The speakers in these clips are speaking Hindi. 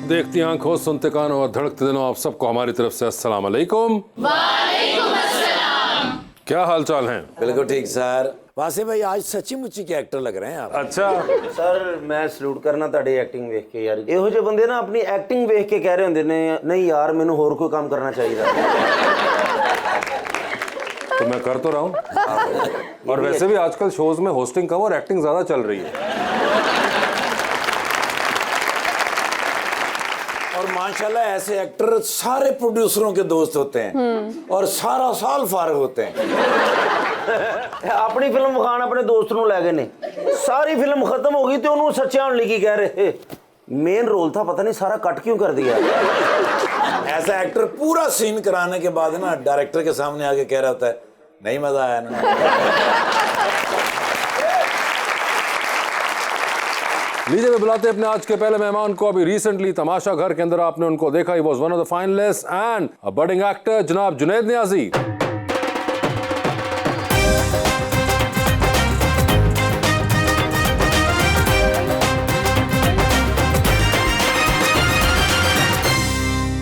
देखती आंखों, सुनते कानों और धड़कते दिनों, आप सबको हमारी तरफ से अस्सलाम वालेकुम। वालेकुम अस्सलाम। क्या हाल चाल हैं? बिल्कुल ठीक सर। वासे भाई आज सच्ची मुच्ची के एक्टर लग रहे हैं आप। अच्छा सर मैं सलूट करना ਤੁਹਾਡੀ ਐਕਟਿੰग ਵੇਖ ਕੇ ਯਾਰ। ਇਹੋ ਜਿਹੇ ਬੰਦੇ ਨਾ ਆਪਣੀ ਐਕਟਿੰਗ ਵੇਖ ਕੇ ਕਹਿ ਰਹੇ ਹੁੰਦੇ ਨੇ ਨਹੀਂ ਯਾਰ ਮੈਨੂੰ ਹੋਰ ਕੋਈ ਕੰਮ ਕਰਨਾ ਚਾਹੀਦਾ। तो मैं कर तो रहा हूँ और वैसे भी आजकल शोज में होस्टिंग कम और एक्टिंग ज्यादा चल रही है। और माशाल्लाह ऐसे एक्टर सारे प्रोड्यूसरों के दोस्त होते हैं और सारा साल फारग होते हैं। ਆਪਣੀ ਫਿਲਮ ਵਿਖਾਣ ਆਪਣੇ ਦੋਸਤ ਨੂੰ ਲੈ ਗਏ ਨੇ, ਸਾਰੀ ਫਿਲਮ ਖਤਮ ਹੋ ਗਈ ਤੇ ਉਹਨੂੰ ਸੱਚਿਆ ਹੋਣ ਲਈ ਕੀ ਕਹਿ ਰਹੇ मेन रोल था, पता नहीं सारा कट क्यों कर दिया। ऐसा एक्टर पूरा सीन कराने के बाद ना डायरेक्टर के सामने आके कह रहा होता है नहीं मजा आया ना। लीजिए मैं बुलाते अपने आज के पहले मेहमान को। अभी रिसेंटली तमाशा घर के अंदर आपने उनको देखा, he was one of the finalist and a budding actor, जनाब जुनैद नियाजी।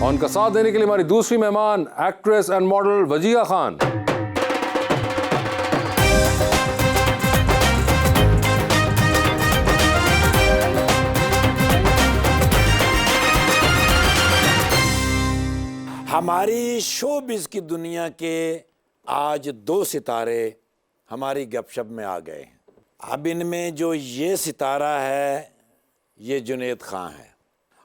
उनका साथ देने के लिए हमारी दूसरी मेहमान actress and model Wajiha Khan. हमारी शोबिज की दुनिया के आज दो सितारे हमारी गपशप में आ गए हैं। अब इनमें जो ये सितारा है ये जुनैद खान है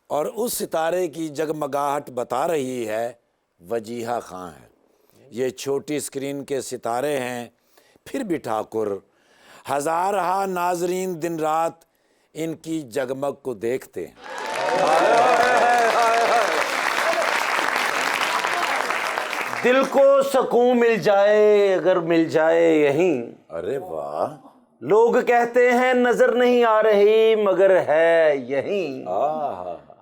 और उस सितारे की जगमगाहट बता रही है वजीहा खान है। ये छोटी स्क्रीन के सितारे हैं फिर भी ठाकुर, हजारहा नाजरीन दिन रात इनकी जगमग को देखते हैं। दिल को सुकून मिल जाए अगर मिल जाए यहीं। अरे वाह। लोग कहते हैं नजर नहीं आ रही मगर है यहीं।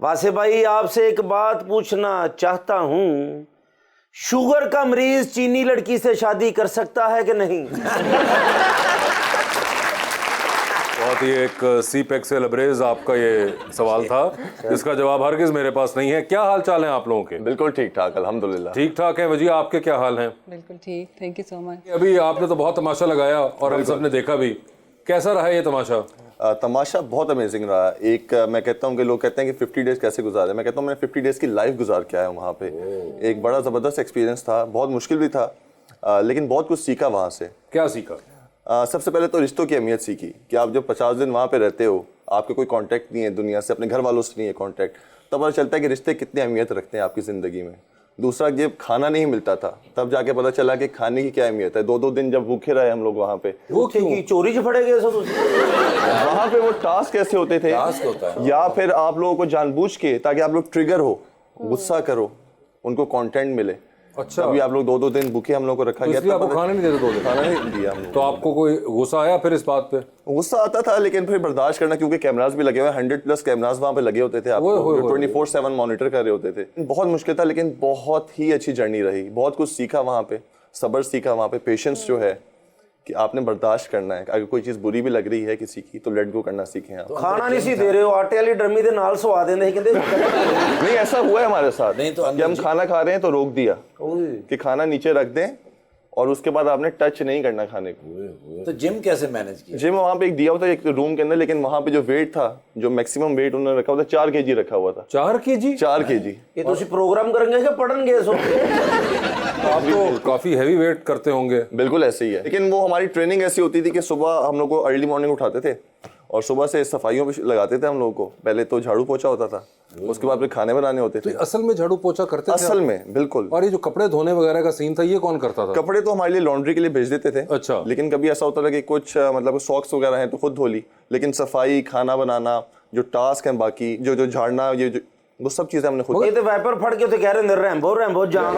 वासे भाई आपसे एक बात पूछना चाहता हूँ, शुगर का मरीज चीनी लड़की से शादी कर सकता है कि नहीं? बहुत ही एक सीपेक से लबरेज आपका ये सवाल था, इसका जवाब हरगिज मेरे पास नहीं है। क्या हाल चाल है आप लोगों के? बिल्कुल ठीक ठाक अल्हम्दुलिल्लाह। ठीक ठाक है। वजीहा आपके क्या हाल हैं? बिल्कुल ठीक, थैंक यू सो मच। अभी आपने तो बहुत तमाशा लगाया और हम सब ने देखा भी, कैसा रहा ये तमाशा? तमाशा बहुत अमेजिंग रहा। एक मैं कहता हूँ कि लोग कहते हैं कि 50 डेज़ कैसे गुजारे, मैं कहता हूँ मैंने 50 डेज़ की लाइफ गुजार के आया हूँ वहाँ पे। एक बड़ा ज़बरदस्त एक्सपीरियंस था, बहुत मुश्किल भी था लेकिन बहुत कुछ सीखा वहाँ से। क्या सीखा? सबसे पहले तो रिश्तों की अहमियत सीखी कि आप जब 50 दिन वहाँ पे रहते हो, आपके कोई कांटेक्ट नहीं है दुनिया से, अपने घर वालों से नहीं है कांटेक्ट, तब पता चलता है कि रिश्ते कितनी अहमियत रखते हैं आपकी ज़िंदगी में। दूसरा, जब खाना नहीं मिलता था तब जाके पता चला कि खाने की क्या अहमियत है। 2-2 दिन जब भूखे रहे हम लोग वहाँ पे, वो की चोरी च फड़े गए सब। वहाँ पे वो टास्क कैसे होते थे, टास्क होता है या फिर आप लोगों को जानबूझ के ताकि आप लोग ट्रिगर हो, गुस्सा करो, उनको कंटेंट मिले। अच्छा, अभी आप लोग 2-2 दिन भूखे हम लोग को रखा गया। इसलिए आपको खाना नहीं देते 2 दिन? खाना नहीं दिया हम लोग। तो आपको कोई गुस्सा आया फिर इस बात पे? गुस्सा आता था लेकिन फिर बर्दाश्त करना, क्योंकि कैमरास भी लगे हुए, 100+ कैमरास वहाँ पे लगे होते थे, आपको 24/7 मॉनिटर कर रहे होते थे। बहुत मुश्किल था लेकिन बहुत ही अच्छी जर्नी रही। बहुत कुछ सीखा वहाँ पे, सब्र सीखा वहाँ पे, पेशेंस जो है कि आपने बर्दाश्त करना है। अगर कोई चीज़ बुरी भी लग रही है किसी की तो लेट गो करना सीखें आप। खाना नहीं सी दे रहे हो, आटे वाली ड्रमी दे नाल सवा देंगे कहते। नहीं, ऐसा हुआ है हमारे साथ। नहीं तो कि हम खाना खा रहे हैं तो रोक दिया कि खाना नीचे रख दें और उसके बाद आपने टच नहीं करना खाने को। तो जिम कैसे मैनेज किया? जिम वहाँ पे एक दिया हुआ था एक रूम के अंदर, लेकिन वहाँ पे जो वेट था, जो मैक्सिमम वेट उन्होंने रखा हुआ था, 4 kg रखा हुआ था। 4 kg? 4 kg। ये तो प्रोग्राम करेंगे कि पढ़ेंगे सो? आप तो काफी हैवी वेट करते होंगे। बिल्कुल ऐसे ही है, लेकिन वो हमारी ट्रेनिंग ऐसी होती थी कि सुबह हम लोग को अर्ली मॉर्निंग उठाते थे और सुबह से सफाइयों पे लगाते थे हम लोगों को। पहले तो झाड़ू पोछा होता था, उसके बाद फिर खाने बनाने होते थे। तो असल में झाड़ू पोछा करते थे? असल में बिल्कुल। और ये जो कपड़े धोने वगैरह का सीन था ये कौन करता था? कपड़े तो हमारे लिए लॉन्ड्री के लिए भेज देते थे। अच्छा। लेकिन कभी ऐसा होता था कि कुछ मतलब सॉक्स वगैरह हैं तो खुद धो ली, लेकिन सफाई, खाना बनाना, जो टास्क हैं बाकी, जो झाड़ना, ये जो वो सब चीजें हमने खुद। ये तो वाइपर फट के तो कह रहे रैम्बो रैम्बो जान।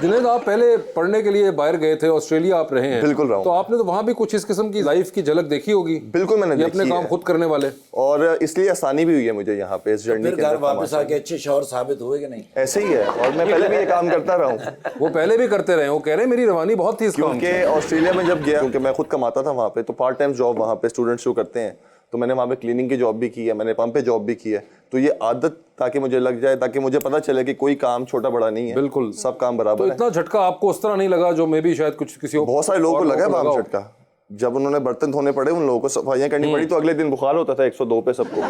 जुनैद, आप पहले पढ़ने के लिए बाहर गए थे, ऑस्ट्रेलिया आप रहे हैं। बिल्कुल रहा हूं। तो आपने तो वहाँ भी कुछ इस किस्म की लाइफ की झलक देखी होगी। बिल्कुल मैंने देखी अपने काम खुद करने वाले, और इसलिए आसानी भी हुई है मुझे यहाँ पे इस जर्नी फिर के घर अंदर। वापस आके अच्छे शौहर साबित हुए कि नहीं? ऐसे ही है, और मैं पहले भी ये काम करता रहा हूँ। वो पहले भी करते रहे। वो कह रहे मेरी रवानी बहुत थी इस काम क्योंकि ऑस्ट्रेलिया में जब गया, क्योंकि मैं खुद कमाता था वहाँ पे, तो पार्ट टाइम जॉब वहाँ पे स्टूडेंट्स जो करते हैं तो मैंने वहाँ पे क्लीनिंग की जॉब भी की है, मैंने पंप पे जॉब भी की है। तो ये आदत ताकि मुझे लग जाए, ताकि मुझे पता चले कि कोई काम छोटा बड़ा नहीं है, बिल्कुल। सब काम बराबर तो है। इतना झटका आपको उस तरह नहीं लगा जो मे भी शायद कुछ किसी बहुत सारे लोगों को लगा है हो। बाम झटका। जब उन्होंने बर्तन धोने पड़े, उन लोगों को सफाइयां करनी पड़ी, तो अगले दिन बुखार होता था 102 पे सबको।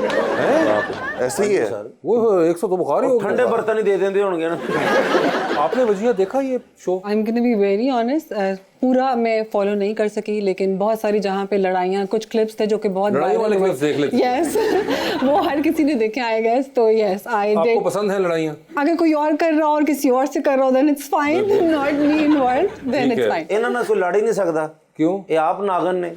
ऐसे ही है। वो 100 तो बुखार ही हो ठंडे बर्तन ही दे देंगे होंगे ना। गया। आपने वजिया देखा ये show? I am gonna be very honest, पूरा मैं फॉलो नहीं कर सकी, लेकिन बहुत सारी जहाँ पे लड़ाइयाँ, कुछ क्लिप्स थे जो कि बहुत लड़ाई वाले clips देख लेते हैं। यस वो हर किसी ने देखे आई गेस। तो यस आई आपको डिड। पसंद है लड़ाइयाँ? अगर कोई और कर रहा हो और किसी और से कर रहा हो then it's fine, not me involved, then ठीक इट्स है। फाइन। ਇਹਨਾਂ ਨਾਲ ਕੋਈ ਲੜ ਹੀ ਨਹੀਂ ਸਕਦਾ। क्यों? ਇਹ ਆਪ ਨਾਗਨ ਨੇ।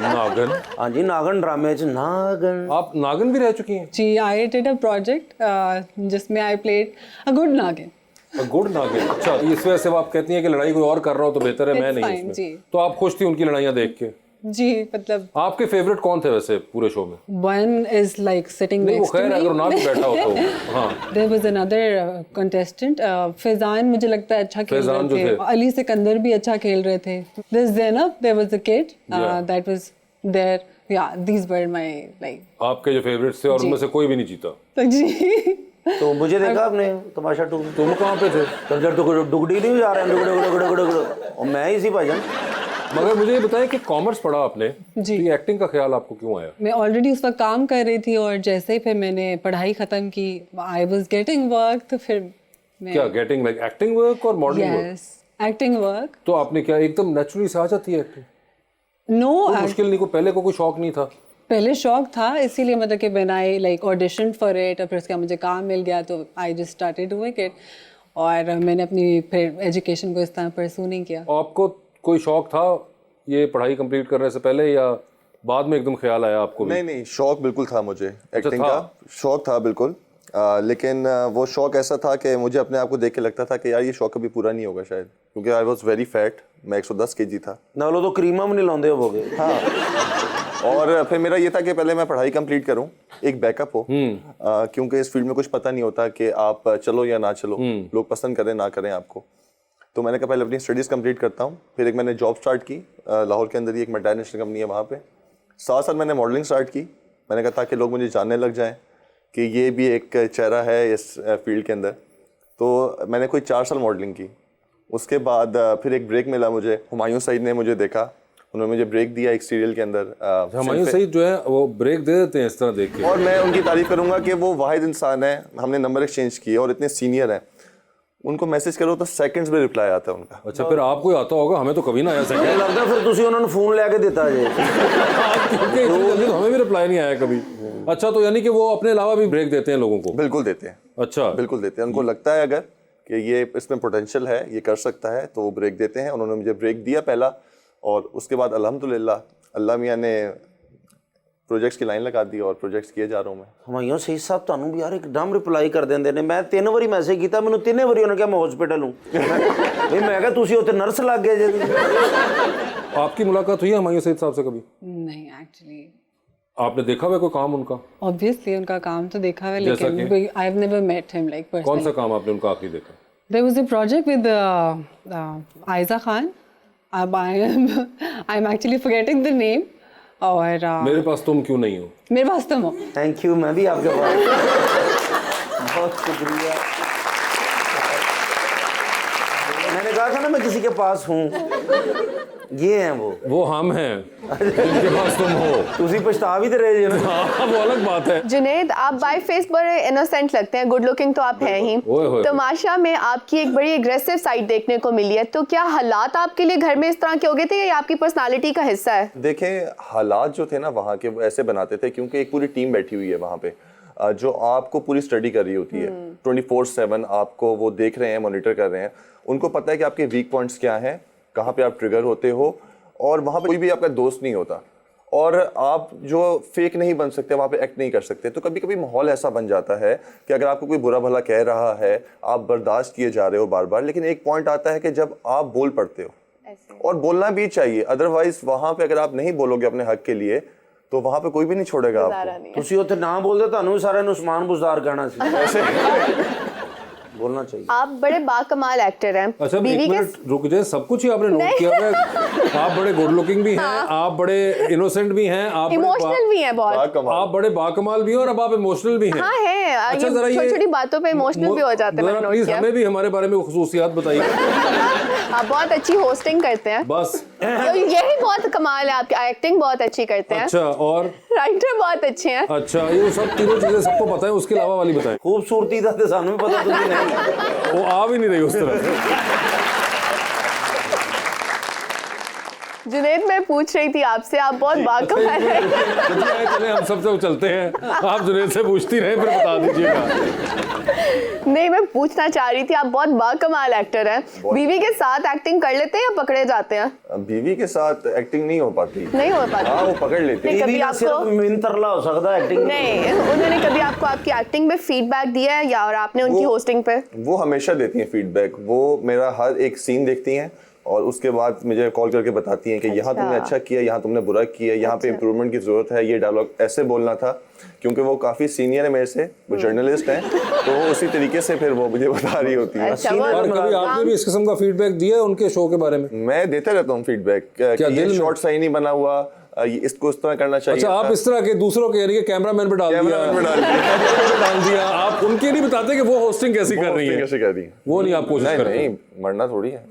नागन? ਹਾਂਜੀ ਨਾਗਨ ਡਰਾਮੇ 'ਚ ਨਾਗਨ। आप नागन भी रह चुकी हैं? जी आई डिड अ प्रोजेक्ट जिसमें आई प्लेड अ गुड नागिन। गुड नागिन। अच्छा, इस वजह से आप कहती हैं कि लड़ाई कोई और कर रहा हो तो बेहतर है मैं It's नहीं fine, इसमें। जी। तो आप खुश थी उनकी लड़ाइयाँ देख के? जी मतलब आपके फेवरेट कौन थे वैसे पूरे शो में? one is like sitting नहीं वो next to खैर me. अगर ना भी बैठा हो तो हाँ। There was another contestant, Faizan मुझे लगता है अच्छा खेल फैजान जो रहे थे, थे। अली सिकंदर भी अच्छा खेल रहे थे। This Zainab, there was a kid Yeah. that was there. Yeah, these were my like. आपके जो फेवरेट्स थे और उनमें से कोई भी नहीं जीता। तो जी तो मुझे देखा आपने तमाशा 2 में? तुम कहाँ पे थे? तो जब डुगडी नहीं जा रहे हैं, और मैं ही सी भाईजान। मगर मुझे ये बताएं कि कॉमर्स पढ़ा आपने, जी। तो ये एक्टिंग का ख्याल आपको क्यों आया? मैं ऑलरेडी उस वक्त काम कर रही थी और जैसे ही फिर मैंने पढ़ाई ख़त्म की, आई वॉज गेटिंग वर्क, तो फिर मैं क्या गेटिंग लाइक एक्टिंग वर्क और modelling work? Yes acting work. तो आपने क्या एकदम नेचुरली से आ जाती है एक्टिंग? नो मुश्किल नहीं, को पहले को कोई शौक नहीं था? पहले शौक था, इसीलिए मतलब कि when I like audition for it और फिर उसके बाद मुझे काम मिल गया तो I just started doing it. और मैंने अपनी फिर एजुकेशन को इस तरह परसू नहीं किया। आपको कोई शौक था ये पढ़ाई कंप्लीट करने से पहले या बाद में एकदम ख्याल आया आपको भी? नहीं नहीं, शौक बिल्कुल था मुझे, एक्टिंग था? का शौक था बिल्कुल। लेकिन वो शौक ऐसा था कि मुझे अपने आप को देख के लगता था कि यार ये शौक कभी पूरा नहीं होगा शायद, क्योंकि आई वॉज वेरी फैट, मैं 110 kg था। नालो तो क्रीमा भी नहीं लाਉਂਦੇ होगे। हाँ। और फिर मेरा ये था कि पहले मैं पढ़ाई कंप्लीट करूं, एक बैकअप हो, क्योंकि इस फील्ड में कुछ पता नहीं होता कि आप चलो या ना चलो, लोग पसंद करें ना करें आपको। तो मैंने कहा पहले अपनी स्टडीज़ कंप्लीट करता हूँ। फिर एक मैंने जॉब स्टार्ट की लाहौर के अंदर ही, एक मल्टीनेशनल कंपनी है वहाँ पे। साथ साथ मैंने मॉडलिंग स्टार्ट की। मैंने कहा ताकि लोग मुझे जानने लग जाएं कि ये भी एक चेहरा है इस फील्ड के अंदर। तो मैंने कोई 4 साल मॉडलिंग की। उसके बाद फिर एक ब्रेक मिला मुझे, हुमायूं सईद ने मुझे देखा, उन्होंने मुझे ब्रेक दिया एक सीरियल के अंदर। हुमायूं सईद जो है वो ब्रेक दे देते हैं इस तरह देख के, और मैं उनकी तारीफ करूंगा कि वो वाहिद इंसान है, हमने नंबर एक्सचेंज किए और इतने सीनियर हैं, उनको मैसेज करो तो सेकंड्स में रिप्लाई आता है उनका। अच्छा फिर आपको आता होगा, हमें तो कभी ना आया ਮੈਨੂੰ ਲੱਗਦਾ ਫਿਰ ਤੁਸੀਂ ਉਹਨਾਂ ਨੂੰ ਫੋਨ ਲੈ ਕੇ ਦਿੱਤਾ ਜੇ। क्योंकि इतनी जल्दी तो हमें भी रिप्लाई नहीं आया कभी। अच्छा तो यानी कि वो अपने अलावा भी ब्रेक देते हैं लोगों को? बिल्कुल देते हैं, अच्छा बिल्कुल देते हैं। उनको लगता है अगर कि ये इसमें पोटेंशियल है, ये कर सकता है, तो वो ब्रेक देते हैं। उन्होंने मुझे ब्रेक दिया पहला, और उसके बाद अल्हम्दुलिल्लाह अल्लाह मियाँ ने प्रोजेक्ट्स की लाइन लगा दी और प्रोजेक्ट्स किए जा रहा हूँ मैं। ਹੁਮਾਯੂੰ ਸਈਦ ਸਾਹਿਬ ਤੁਹਾਨੂੰ ਵੀ ਯਾਰ ਇੱਕਦਮ ਰਿਪਲਾਈ ਕਰ ਦਿੰਦੇ ਨੇ। ਮੈਂ 3 ਵਾਰੀ ਮੈਸੇਜ ਕੀਤਾ, ਮੈਨੂੰ 3 ਵਾਰੀ ਉਹਨੇ ਕਿਹਾ ਮੈਂ ਹਸਪੀਟਲ ਹੂੰ। ਵੀ ਮੈਂ ਕਿਹਾ ਤੁਸੀਂ ਉੱਥੇ ਨਰਸ ਲੱਗ ਗਏ ਜੇ। आपकी मुलाकात हुई है हुमायूं सईद साहब से कभी? नहीं एक्चुअली आपने देखा हुआ कोई काम उनका? ऑब्वियसली उनका काम तो देखा है, जैसा लेकिन I have never met him like कौन पर्सनली। सा काम आपने उनका आखिरी देखा? There was a project with Aiza Khan. I'm actually forgetting the name. और मेरे पास तुम क्यों नहीं हो? मेरे पास तुम हो। थैंक यू, मैं भी आपके पास। बहुत शुक्रिया। मैंने कहा था ना मैं किसी के पास हूँ, ये हैं वो हम हैं जिनके पास तुम हो। ਤੁਸੀਂ पछता भी तो रहे जे ना। हाँ वो अलग बात है। जुनैद, आप बाय फेस बड़े इनोसेंट लगते हैं, गुड लुकिंग तो आप हैं ही। ओए होए। तमाशा में आपकी एक बड़ी एग्रेसिव साइड देखने को मिली है, तो क्या हालात आपके लिए घर में इस तरह के हो गए थे या ये आपकी पर्सनालिटी का हिस्सा है? देखें, हालात जो थे ना वहाँ के, वो ऐसे बनाते थे क्योंकि एक पूरी टीम बैठी हुई है वहाँ पे, जो आपको पूरी स्टडी कर रही होती है 24/7। आपको वो देख रहे हैं, मॉनिटर कर रहे हैं। उनको पता है कि आपके वीक पॉइंट्स क्या हैं, कहाँ पे आप ट्रिगर होते हो, और वहाँ पे कोई भी आपका दोस्त नहीं होता, और आप जो फेक नहीं बन सकते, वहाँ पे एक्ट नहीं कर सकते। तो कभी कभी माहौल ऐसा बन जाता है कि अगर आपको कोई बुरा भला कह रहा है, आप बर्दाश्त किए जा रहे हो बार बार, लेकिन एक पॉइंट आता है कि जब आप बोल पड़ते हो, और बोलना भी चाहिए। अदरवाइज वहाँ पे अगर आप नहीं बोलोगे अपने हक के लिए, तो वहाँ पे कोई भी नहीं छोड़ेगा आपको। ਤੁਸੀਂ ਉੱਥੇ ਨਾ ਬੋਲਦੇ ਤੁਹਾਨੂੰ ਵੀ ਸਾਰਿਆਂ ਨੂੰ ਉਸਮਾਨ ਬੁਜ਼ਾਰ ਕਹਿਣਾ ਸੀ। बोलना चाहिए। आप बड़े बाकमाल एक्टर हैं। अच्छा एक बीवी के मिनट रुक जाए, सब कुछ ही आपने नोट किया है। आप बड़े गुड लुकिंग भी हैं, आप बड़े इनोसेंट भी हैं, आप इमोशनल भी हैं बहुत। आप बड़े बाकमाल भी हैं और अब आप इमोशनल भी हैं। हाँ है। अच्छा, ये जरा ये छोटी-छोटी बातों पे इमोशनल भी हो जाते हैं, मैंने नोट प्लीज किया। हमें भी हमारे बारे में खुसूसियात बताइए। आप बहुत अच्छी होस्टिंग करते हैं। बस तो यही बहुत कमाल है आपकी, एक्टिंग बहुत अच्छी करते हैं। अच्छा, और राइटर बहुत अच्छे हैं। अच्छा, ये सब तीनों चीजें सबको पता है, उसके अलावा वाली बताएं। खूबसूरती था सानू भी पता तुझे नहीं। वो आ भी नहीं रही उस तरफ। जुनैद, मैं पूछ रही थी आपसे, आप बहुत बाकमाल हैं। चले हम सबसे चलते हैं, आप जुनैद से पूछती रहे, फिर बता दीजिएगा। नहीं, मैं पूछना चाह रही थी, आप बहुत बाकमाल एक्टर हैं। बीवी के साथ एक्टिंग कर लेते हैं या पकड़े जाते हैं? बीवी के साथ एक्टिंग नहीं हो पाती। नहीं हो पाती। हाँ, वो पकड़ लेती है। नहीं, कभी बीवी ना सिर्फ आपको मिंतरला हो सकता है एक्टिंग। नहीं, उन्होंने कभी आपको आपकी एक्टिंग पे फीडबैक दिया है या और आपने उनकी होस्टिंग पे? वो हमेशा देती हैं फीडबैक। वो मेरा हर एक सीन देखती हैं और उसके बाद मुझे कॉल करके बताती हैं कि यहाँ तुमने अच्छा किया, यहाँ तुमने बुरा किया, यहाँ पे इम्प्रूवमेंट की जरूरत है, ये डायलॉग ऐसे बोलना था। क्योंकि वो काफी सीनियर है मेरे से, वो जर्नलिस्ट हैं, तो वो उसी तरीके से फिर वो मुझे बता रही होती है। अच्छा, और कभी आपने भी इस किस्म का फीडबैक दिया है उनके शो के बारे में? मैं देता रहता हूँ फीडबैक कि ये शॉट सही नहीं बना हुआ, इसको इस तरह करना चाहिए। अच्छा, आप इस तरह के दूसरों के यानी कि कैमरामैन पे डाल दिया, डाल दिया, आप उनके नहीं बताते कि वो होस्टिंग कैसी कर रही है? कैसे कर रही है वो नहीं आप कोशिश करते? नहीं, मरना थोड़ी है।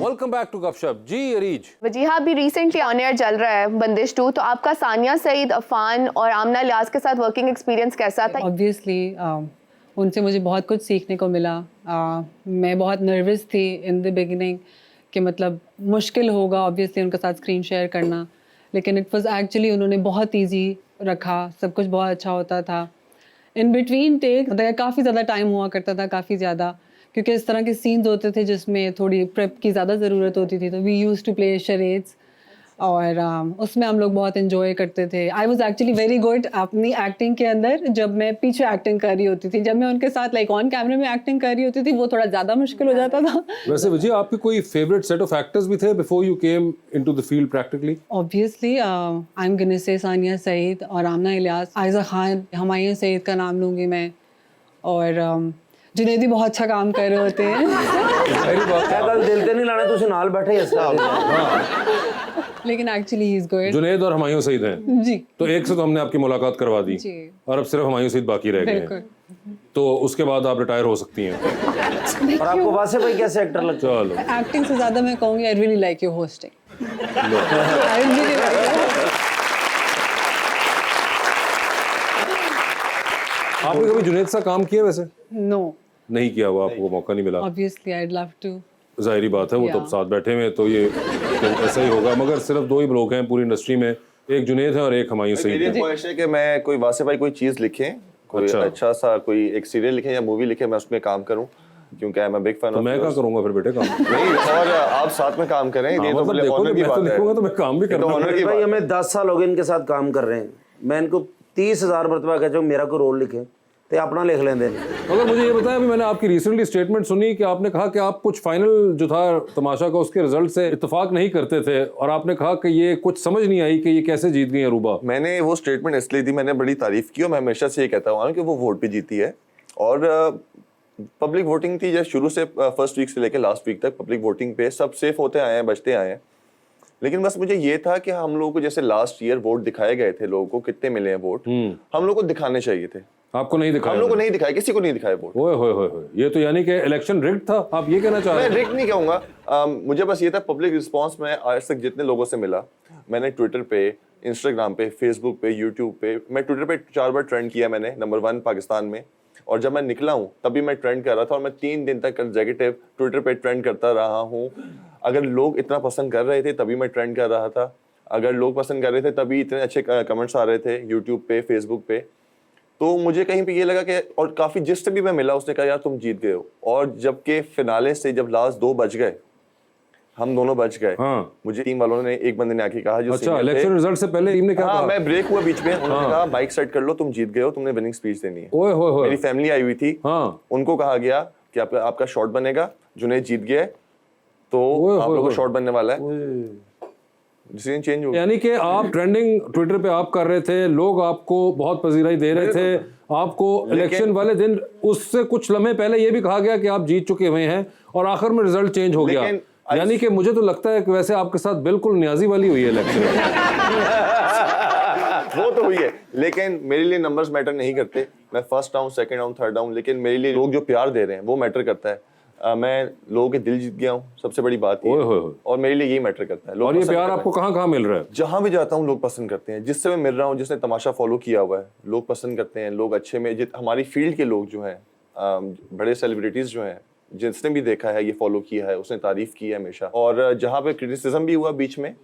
वेलकम बैक टू गपशप। जी अरीज, वजीहा भी रिसेंटली ऑन एयर चल रहा है बंदिश 2, तो आपका सानिया सईद, अफान और आमना लियाज के साथ वर्किंग एक्सपीरियंस कैसा था? ऑब्वियसली उनसे मुझे बहुत कुछ सीखने को मिला। मैं बहुत नर्वस थी इन द बिगिनिंग कि मतलब मुश्किल होगा ऑब्वियसली उनके साथ स्क्रीन शेयर करना, लेकिन इट वाज एक्चुअली उन्होंने बहुत इजी रखा, सब कुछ बहुत अच्छा होता था। इन बिटवीन टेक मतलब काफ़ी ज़्यादा टाइम हुआ करता था, काफ़ी ज़्यादा, क्योंकि इस तरह के सीन्स होते थे जिसमें थोड़ी प्रेप की ज़्यादा ज़रूरत होती थी। तो we use to play charades और उसमें हम लोग बहुत इन्जॉय करते थे। I was actually very good अपनी एक्टिंग के अंदर जब मैं पीछे एक्टिंग कर रही होती थी। जब मैं उनके साथ लाइक ऑन कैमरे में एक्टिंग कर रही होती थी वो थोड़ा ज़्यादा मुश्किल हो जाता था। वैसे विजय, आपके कोई फेवरेट सेट ऑफ एक्टर्स भी थे before you came into the field practically? Obviously I am gonna say Sania Saeed और आमना इलियास, आयज़ा खान, हुमायूं सईद का नाम लूँगी मैं, और जुनैदी बहुत अच्छा काम कर रहे होते हैं। गल दिल ते नहीं लाने, तुसी नाल बैठे इस लेकिन actually he is good. Junaid और हुमायूं सईद हैं जी, तो एक से तो हमने आपकी मुलाकात करवा दी जी। और अब सिर्फ हुमायूं सईद बाकी रह गए बिल्कुल। हैं, तो उसके बाद आप रिटायर हो सकती हैं। और आपको वासे भाई कैसे एक्टर लगता है? चलो, एक्टिंग से ज़्यादा मैं कहूँगी I really like your hosting. I really like. आपने कभी जुनैद से काम किया? वैसे नो, नहीं किया हुआ, आपको मौका नहीं मिला। Obviously I love to. जाहिर बात है, वो तो Yeah. साथ बैठे हुए हैं, तो ये तो ऐसा ही होगा। मगर सिर्फ दो ही लोग हैं पूरी इंडस्ट्री में, एक जुनैद है और एक हुमायूं सईद मेरी है। ख्वाहिश है कि मैं कोई वासे भाई कोई चीज़ लिखें, कोई अच्छा। अच्छा सा कोई एक सीरियल लिखें या मूवी लिखें, मैं उसमें काम करूं, क्योंकि I am a big fan तो ऑफ। मैं क्या करूंगा फिर बेटे काम? नहीं, और आप साथ में काम करें, ये तो मतलब बड़े देखो ऑनर कि की मैं तो बात है। लिखूंगा तो मैं काम भी ये तो करना ऑनर की भाई बात हमें 10 साल हो गए इनके साथ काम कर रहे हैं, मैं इनको 30,000 मरतबा कहता हूँ मेरा कोई रोल लिखे तो अपना लिख लेंगे। अगर मुझे ये बताया, अभी मैंने आपकी रिसेंटली स्टेटमेंट सुनी कि आपने कहा कि आप कुछ फाइनल जो था तमाशा का उसके रिजल्ट से इत्तेफाक नहीं करते थे, और आपने कहा कि ये कुछ समझ नहीं आई कि ये कैसे जीत गई अरूबा। मैंने वो स्टेटमेंट इसलिए दी, मैंने बड़ी तारीफ की और मैं हमेशा से ये कहता हूँ कि वो वोट भी जीती है। और पब्लिक वोटिंग थी जब शुरू से, फर्स्ट वीक से लेकर लास्ट वीक तक पब्लिक वोटिंग पे सब सेफ होते आए हैं, बचते आए हैं। लेकिन बस मुझे ये था कि हम लोगों को जैसे लास्ट ईयर वोट दिखाए गए थे, लोगों को कितने मिले हैं वोट, हम लोग को दिखाने चाहिए थे। आपको नहीं दिखाया? हम लोग को नहीं दिखाया, किसी को नहीं दिखाया वोट। ओए होए होए होए, ये तो यानी कि इलेक्शन रिग्ड था, आप ये कहना चाह रहे मैं हैं? रिग नहीं कहूँगा, मुझे बस ये था पब्लिक रिस्पांस में आज तक जितने लोगों से मिला, मैंने ट्विटर पे, इंस्टाग्राम पे, फेसबुक पे, यूट्यूब पे, मैं ट्विटर पे 4 बार ट्रेंड किया मैंने, नंबर 1 पाकिस्तान में। और जब मैं निकला हूँ तभी मैं ट्रेंड कर रहा था और मैं 3 दिन तक कंसेक्यूटिव ट्विटर पे ट्रेंड करता रहा हूँ। अगर लोग इतना पसंद कर रहे थे तभी मैं ट्रेंड कर रहा था, अगर लोग पसंद कर रहे थे तभी इतने अच्छे कमेंट्स आ रहे थे यूट्यूब पे, फेसबुक पे। तो मुझे कहीं पे ये लगा कि, और काफ़ी जिससे भी मैं मिला उसने कहा यार तुम जीत गए हो। और जबकि फिनाले से जब लास्ट 2 बज गए, हम दोनों बच गए, हाँ। मुझे टीम वालों ने, एक बंदे ने आके कहा जो अच्छा, senior थे, इलेक्शन रिजल्ट से पहले टीम ने क्या हाँ कहा? मैं ब्रेक हुआ बीच में, उन्होंने कहा बाइक सेट कर लो, तुम जीत गए हो, तुमने विनिंग स्पीच देनी है। ओए होए होए, मेरी फैमिली आई हुई थी, हाँ। उनको कहा गया कि आपका शॉट बनेगा, जुनैद जीत गया है, तो ओए आप होए लोगों को होए। शॉट बनने वाला है। डिसीजन चेंज हो गया। यानी कि आप ट्रेंडिंग ट्विटर पे आप कर रहे थे, लोग आपको बहुत पजीराई दे रहे थे, आपको इलेक्शन वाले दिन उससे कुछ लम्हे पहले ये भी कहा गया कि आप जीत चुके हुए हैं और आखिर में रिजल्ट चेंज हो गया। यानी कि मुझे तो लगता है कि वैसे आपके साथ बिल्कुल न्याजी वाली हुई है इलेक्शन। वो तो हुई है, लेकिन मेरे लिए नंबर्स मैटर नहीं करते। मैं फर्स्ट आऊँ, सेकंड आऊँ, थर्ड आऊँ, लेकिन मेरे लिए लोग जो प्यार दे रहे हैं वो मैटर करता है। मैं लोगों के दिल जीत गया हूँ, सबसे बड़ी बात ये है। और मेरे लिए यही मैटर करता है। और ये प्यार आपको कहाँ मिल रहा है? जहाँ भी जाता हूँ लोग पसंद करते हैं, जिससे मैं मिल रहा हूँ, जिसने तमाशा फॉलो किया हुआ है, लोग पसंद करते हैं। लोग अच्छे में हमारी फील्ड के लोग जो हैं, बड़े सेलिब्रिटीज जो हैं, जिसने भी देखा है, ये फॉलो किया है, उसने तारीफ की है हमेशा। और जहाँ पे क्रिटिसिज्म भी हुआ बीच में,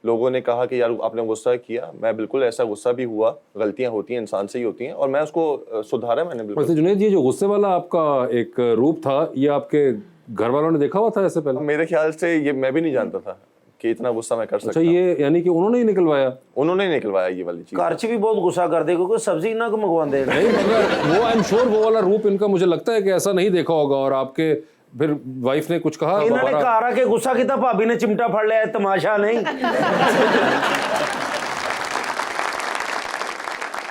लोगों ने कहा कि यार आपने गुस्सा किया, मैं बिल्कुल ऐसा गुस्सा भी हुआ, गलतियां होती हैं, इंसान से ही होती हैं, और मैं उसको सुधारा मैंने बिल्कुल। वैसे जुनैद, ये जो गुस्से वाला आपका एक रूप था, ये आपके घर वालों ने देखा हुआ था ऐसे पहले? मेरे ख्याल से ये मैं भी नहीं जानता था कि इतना गुस्सा मैं कर सकता। अच्छा, ये यानी कि उन्होंने ही निकलवाया? उन्होंने ही निकलवाया ये वाली चीज। कारची भी बहुत गुस्सा कर दे, क्योंकि सब्जी ना को मंगवा दे। नहीं, मगर वो आई एम श्योर वो वाला रूप इनका मुझे लगता है कि ऐसा नहीं देखा होगा। और आपके फिर वाइफ ने कुछ कहा? इन्होंने कहा कि गुस्सा कितना, भाभी ने चिमटा फड़ लिया, तमाशा नहीं।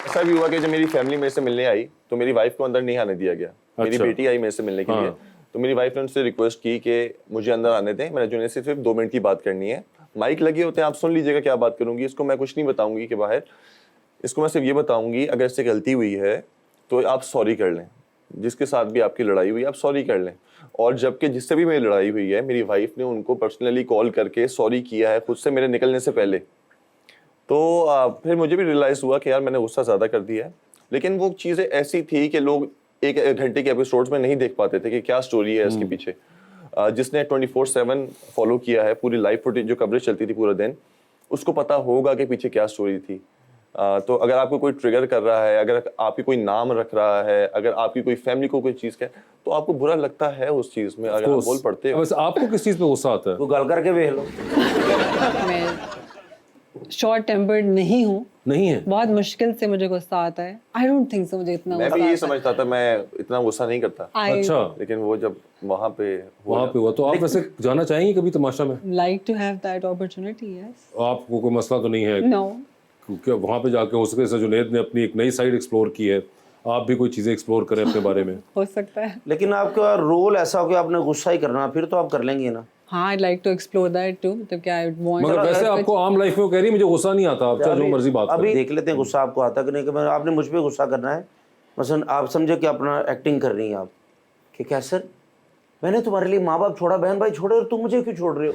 ऐसा भी हुआ कि जब मेरी फैमिली मेरे से मिलने आई तो मेरी वाइफ को अंदर नहीं आने दिया गया। मेरी बेटी आई मेरे से मिलने के लिए, तो मेरी वाइफ ने उनसे रिक्वेस्ट की कि मुझे अंदर आने दें, मैंने जुनैद से सिर्फ 2 मिनट की बात करनी है। माइक लगे होते हैं, आप सुन लीजिएगा क्या बात करूंगी। इसको मैं कुछ नहीं बताऊंगी कि बाहर, इसको मैं सिर्फ ये बताऊंगी अगर इससे गलती हुई है तो आप सॉरी कर लें। जिसके साथ भी आपकी लड़ाई हुई आप सॉरी कर लें। और जबकि जिससे भी मेरी लड़ाई हुई है, मेरी वाइफ ने उनको पर्सनली कॉल करके सॉरी किया है खुद से मेरे निकलने से पहले। तो फिर मुझे भी रियलाइज़ हुआ कि यार मैंने गुस्सा ज़्यादा कर दिया है। लेकिन वो चीज़ें ऐसी थी कि लोग एक घंटे के एपिसोड्स में नहीं देख पाते थे कि क्या स्टोरी है इसके पीछे। जिसने 24/7 फॉलो किया है, पूरी लाइव फुटेज जो कवरेज चलती थी पूरा दिन, उसको पता होगा कि पीछे क्या स्टोरी थी। तो अगर आपको कोई ट्रिगर कर रहा है, अगर आपकी कोई नाम रख रहा है, अगर आपकी कोई फैमिली को कोई चीज़ कहे, तो आपको बुरा लगता है उस चीज़ में, अगर आप बोल पड़ते हो। बस आपको किस चीज़ पे गुस्सा आता है? वो गल करके देख लो। मैं शॉर्ट टेम्पर्ड नहीं हूँ, नहीं है? बहुत मुश्किल से मुझे गुस्सा आता है। आई डोंट थिंक सो मुझे इतना मैं भी ये समझता था मैं इतना गुस्सा नहीं करता। अच्छा, लेकिन वो जब वहाँ पे हुआ तो आप वैसे जाना चाहेंगे कभी तमाशा में? Like to have that opportunity. Yes. आपको कोई मसला तो नहीं है? नो। क्योंकि वहाँ पे जाके हो सके जैसे जुनैद ने अपनी एक नई साइड एक्सप्लोर की है, आप भी कोई चीज़ें एक्सप्लोर करें अपने बारे में। हो सकता है। लेकिन आपका रोल ऐसा हो कि आपने गुस्सा ही करना, फिर तो आप कर लेंगे ना। हाँ, I'd like to explore that too। मतलब क्या I want। मगर वैसे आपको आम लाइफ में वो कह रही है मुझे गुस्सा नहीं आता, आप चाहे जो मर्जी बात अभी करें। देख लेते हैं गुस्सा आपको आता कि नहीं। कि आपने मुझ पे गुस्सा करना है, मसलन आप समझे कि अपना एक्टिंग कर रही हैं आप कि क्या सर मैंने तुम्हारे लिए माँ बाप छोड़ा, बहन भाई छोड़े, और तुम मुझे क्यों छोड़ रहे हो?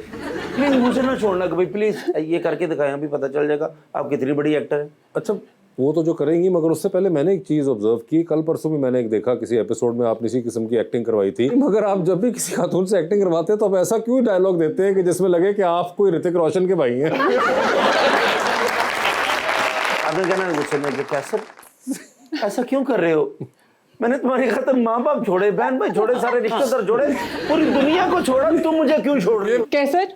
प्लीज मुझे ना छोड़ना कि भाई प्लीज, ये करके दिखाएं, अभी पता चल जाएगा आप कितनी बड़ी एक्टर है। अच्छा, वो तो जो करेंगी, मगर उससे पहले मैंने एक चीज़ ऑब्जर्व की, कल परसों भी मैंने एक देखा किसी एपिसोड में आपने इसी किस्म की एक्टिंग करवाई थी। मगर आप जब भी किसी खातून से एक्टिंग करवाते हैं तो आप ऐसा क्यों डायलॉग देते हैं कि जिसमें लगे कि आप कोई ऋतिक रोशन के भाई हैं? आपने कहना गुस्से में क्या सर ऐसा क्यों कर रहे हो? मैंने तुम्हारी खातिर माँ बाप छोड़े, बहन भाई छोड़े, सारे रिश्तेदार छोड़े, पूरी दुनिया को छोड़ा, तुम मुझे क्यों छोड़ रहे हो? कैसे?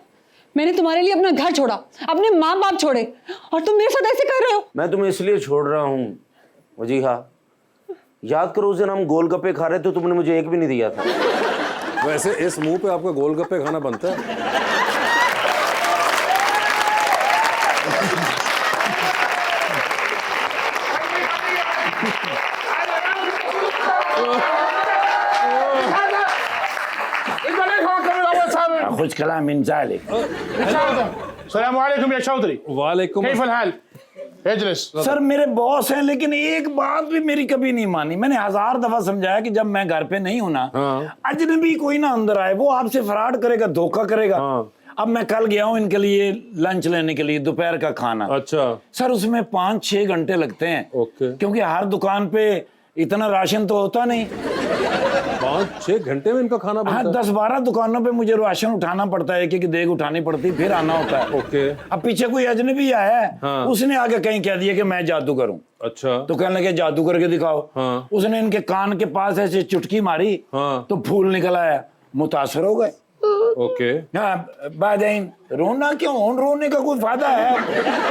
मैंने तुम्हारे लिए अपना घर छोड़ा, अपने माँ बाप छोड़े, और तुम मेरे साथ ऐसे कर रहे हो? मैं तुम्हें इसलिए छोड़ रहा हूँ। जी हाँ, याद करो उस दिन हम गोलगप्पे खा रहे थे, तुमने मुझे एक भी नहीं दिया था। वैसे इस मुंह पे आपका गोलगप्पे खाना बनता है? खुश कलाम इंसान। सलाम वालेकुम या चौधरी। वालेकुम। कैफ हाल? एजलिस। सर मेरे बॉस हैं, लेकिन एक बात भी मेरी कभी नहीं मानी। मैंने 1000 दफा समझाया कि जब मैं घर पे नहीं हूं ना, अजनबी कोई ना अंदर आए, वो आपसे फ्रॉड करेगा, धोखा करेगा। अब मैं कल गया हूं इनके लिए लंच लेने के लिए, दोपहर का खाना। अच्छा सर, उसमें 5-6 घंटे लगते हैं। ओके। क्योंकि हर दुकान पे इतना राशन तो होता नहीं। 5-6 घंटे में इनका खाना बनता है? हाँ, 10-12 दुकानों पे मुझे राशन उठाना पड़ता है, एक देग उठानी पड़ती, फिर आना होता है। ओके। अब पीछे कोई अजनबी आया है, उसने आगे कहीं कह दिया कि मैं जादू करूं। अच्छा। तो कहने लगे जादू करके दिखाओ। उसने इनके कान के पास ऐसे चुटकी मारी, तो फूल निकल आया, मुतासर हो गए। ओके। हाँ, बादइन रोना क्यों? रोने का कोई फायदा है?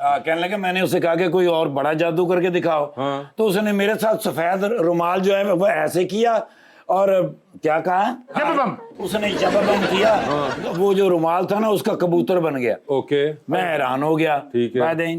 कहने लगे, मैंने उसे कहा कि कोई और बड़ा जादू करके दिखाओ। तो उसने मेरे साथ सफेद रुमाल जो है वो ऐसे किया, और क्या कहा? जबबम। उसने जबबम किया तो वो जो रुमाल था ना उसका कबूतर बन गया। ओके, मैं हैरान हो गया। ठीक है। बादेन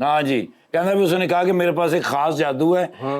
हाँ जी, कहना भी उसने कहा कि मेरे पास एक खास जादू है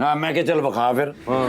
हाँ, मैं क्या चल बखा फिर।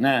हाँ।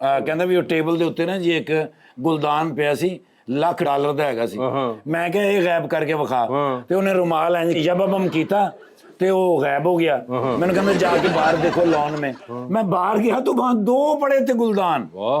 ਕਹਿੰਦਾ ਵੀ ਉਹ ਟੇਬਲ ਦੇ ਉੱਤੇ ਨਾ ਜੀ ਇੱਕ ਗੁਲਦਾਨ ਪਿਆ ਸੀ $1,00,000 ਦਾ ਹੈਗਾ ਸੀ। ਮੈਂ ਕਿਹਾ ਇਹ ਗਾਇਬ ਕਰਕੇ ਵਿਖਾ ਤੇ ਉਹਨੇ ਰੁਮਾਲ ਇੰਜ ਜਬਬਮ ਕੀਤਾ ਤੇ ਉਹ ਗਾਇਬ ਹੋ ਗਿਆ। ਮੈਨੂੰ ਕਹਿੰਦਾ ਜਾ ਕੇ ਬਾਹਰ देखो लॉन में। मैं बाहर गया तो वहां 2 पड़े थे गुलदान, वाह,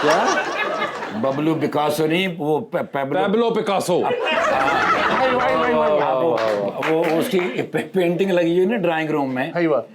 क्या बबलू पिकासो नहीं, वो पैब्लो पिकासो। वो उसकी पेंटिंग लगी हुई है ना ड्राइंग रूम में, अयवा।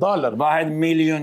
$1 मिलियन।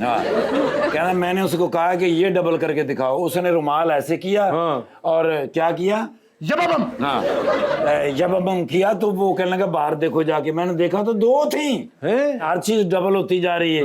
हाँ, कहना मैंने उसको कहा कि ये डबल करके दिखाओ। उसने रुमाल ऐसे किया और क्या किया? यबबम। हाँ, यबबम किया तो वो कहने लगा बाहर देखो जाके। मैंने देखा तो 2 थी। हर चीज डबल होती जा रही है।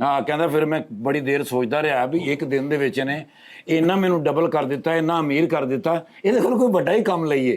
हाँ, कहना फिर मैं बड़ी देर सोचता रहा भी एक दिन ਦੇ ਵਿੱਚ ਨੇ ਇੰਨਾ ਮੈਨੂੰ ਡਬਲ ਕਰ ਦਿੱਤਾ, ਇੰਨਾ ਅਮੀਰ ਕਰ ਦਿੱਤਾ, ਇਹਦੇ ਕੋਲ ਕੋਈ ਵੱਡਾ ਹੀ ਕੰਮ ਲਈਏ।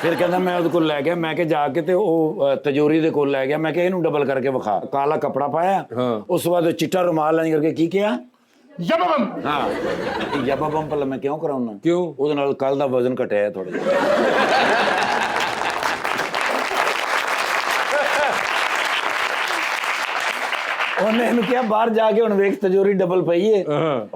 ਫਿਰ ਕਹਿੰਦਾ ਮੈਂ ਉਹਦੇ ਕੋਲ ਲੈ ਗਿਆ। ਮੈਂ ਕਿ ਜਾ ਕੇ ਤੇ ਉਹ ਤਜੋਰੀ ਦੇ ਕੋਲ ਲੈ ਗਿਆ। ਮੈਂ ਕਿ ਇਹਨੂੰ ਡਬਲ ਕਰਕੇ ਵਿਖਾ। ਕਾਲਾ ਕਪੜਾ ਪਾਇਆ, ਉਸ ਤੋਂ ਬਾਅਦ ਚਿੱਟਾ ਰੁਮਾਲ ਲਾਈ ਕਰਕੇ ਕੀ ਕਿਹਾ? यबबम। ਹਾਂ, ਯਬਬਮ ਭਲਾ ਮੈਂ ਕਿਉਂ ਕਰਾਉਣਾ? ਕਿਉਂ? ਉਹਦੇ ਨਾਲ ਕੱਲ ਦਾ ਵਜ਼ਨ ਘਟਿਆ ਥੋੜਾ ਜਿਹਾ। ਉਹਨੇ ਇਹਨੂੰ ਕਿਹਾ ਬਾਹਰ ਜਾ ਕੇ ਹੁਣ ਵੇਖ ਤਜੋਰੀ ਡਬਲ ਪਈ ਏ।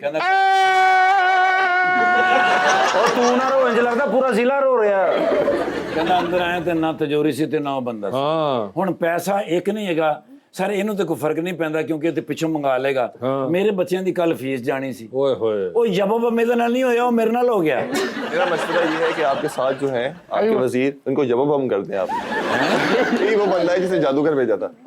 ਕਹਿੰਦਾ और तू ना रो, इंज लगता पूरा जिला रो रहा है। ਕਹਿੰਦਾ ਅੰਦਰ ਆਇਆ ਤੇ ਨਾ ਤਜੋਰੀ ਸੀ ਤੇ ਨਾ ਉਹ ਬੰਦਾ ਸੀ। हाँ, ਹੁਣ ਪੈਸਾ ਇੱਕ ਨਹੀਂ ਹੈਗਾ ਸਰ, ਇਹਨੂੰ ਤੇ ਕੋਈ ਫਰਕ ਨਹੀਂ ਪੈਂਦਾ ਕਿਉਂਕਿ ਇਹ ਤੇ ਪਿੱਛੋਂ ਮੰਗਾ ਲੇਗਾ। ਮੇਰੇ ਬੱਚਿਆਂ ਦੀ ਕੱਲ ਫੀਸ ਜਾਣੀ ਸੀ। ओए होए, ਉਹ ਜਬਬ ਮੇਰੇ ਨਾਲ नहीं ਹੋਇਆ, ਉਹ ਮੇਰੇ ਨਾਲ ਹੋ ਗਿਆ। मेरा मशवरा ये है कि आपके साथ जो हैं आपके वजीर, उनको जबबम कर दें आप। यही वो बंदा है जिसे जादूगर भेजा था।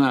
না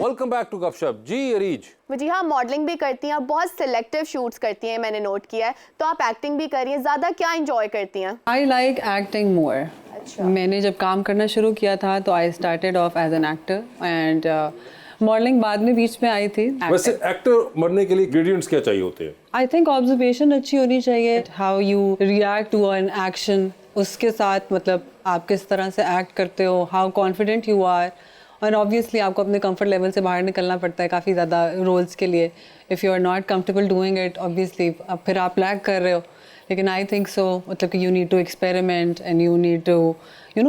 वेलकम बैक टू गपशप। जी अरीज, जी हाँ, मॉडलिंग भी करती हैं और बहुत सिलेक्टिव शूट्स करती हैं, मैंने नोट किया है। तो आप एक्टिंग भी कर रही हैं, ज़्यादा क्या एंजॉय करती हैं? I like acting more. मैंने जब काम करना शुरू किया था तो I started off as an actor and modelling बाद में बीच में आई थी। वैसे एक्टर बनने के लिए इंग्रेडिएंट्स क्या चाहिए होते हैं? आई थिंक ऑब्जर्वेशन अच्छी होनी चाहिए, how you react to an action, उसके साथ मतलब आप किस तरह से एक्ट करते हो, हाउ कॉन्फिडेंट यू आर। और ऑब्वियसली आपको अपने कंफर्ट लेवल से बाहर निकलना पड़ता है काफ़ी ज़्यादा रोल्स के लिए। If you are not comfortable doing it, obviously अब फिर आप लैग कर रहे हो। लेकिन आई थिंक सो, मतलब कि you need to experiment and you need to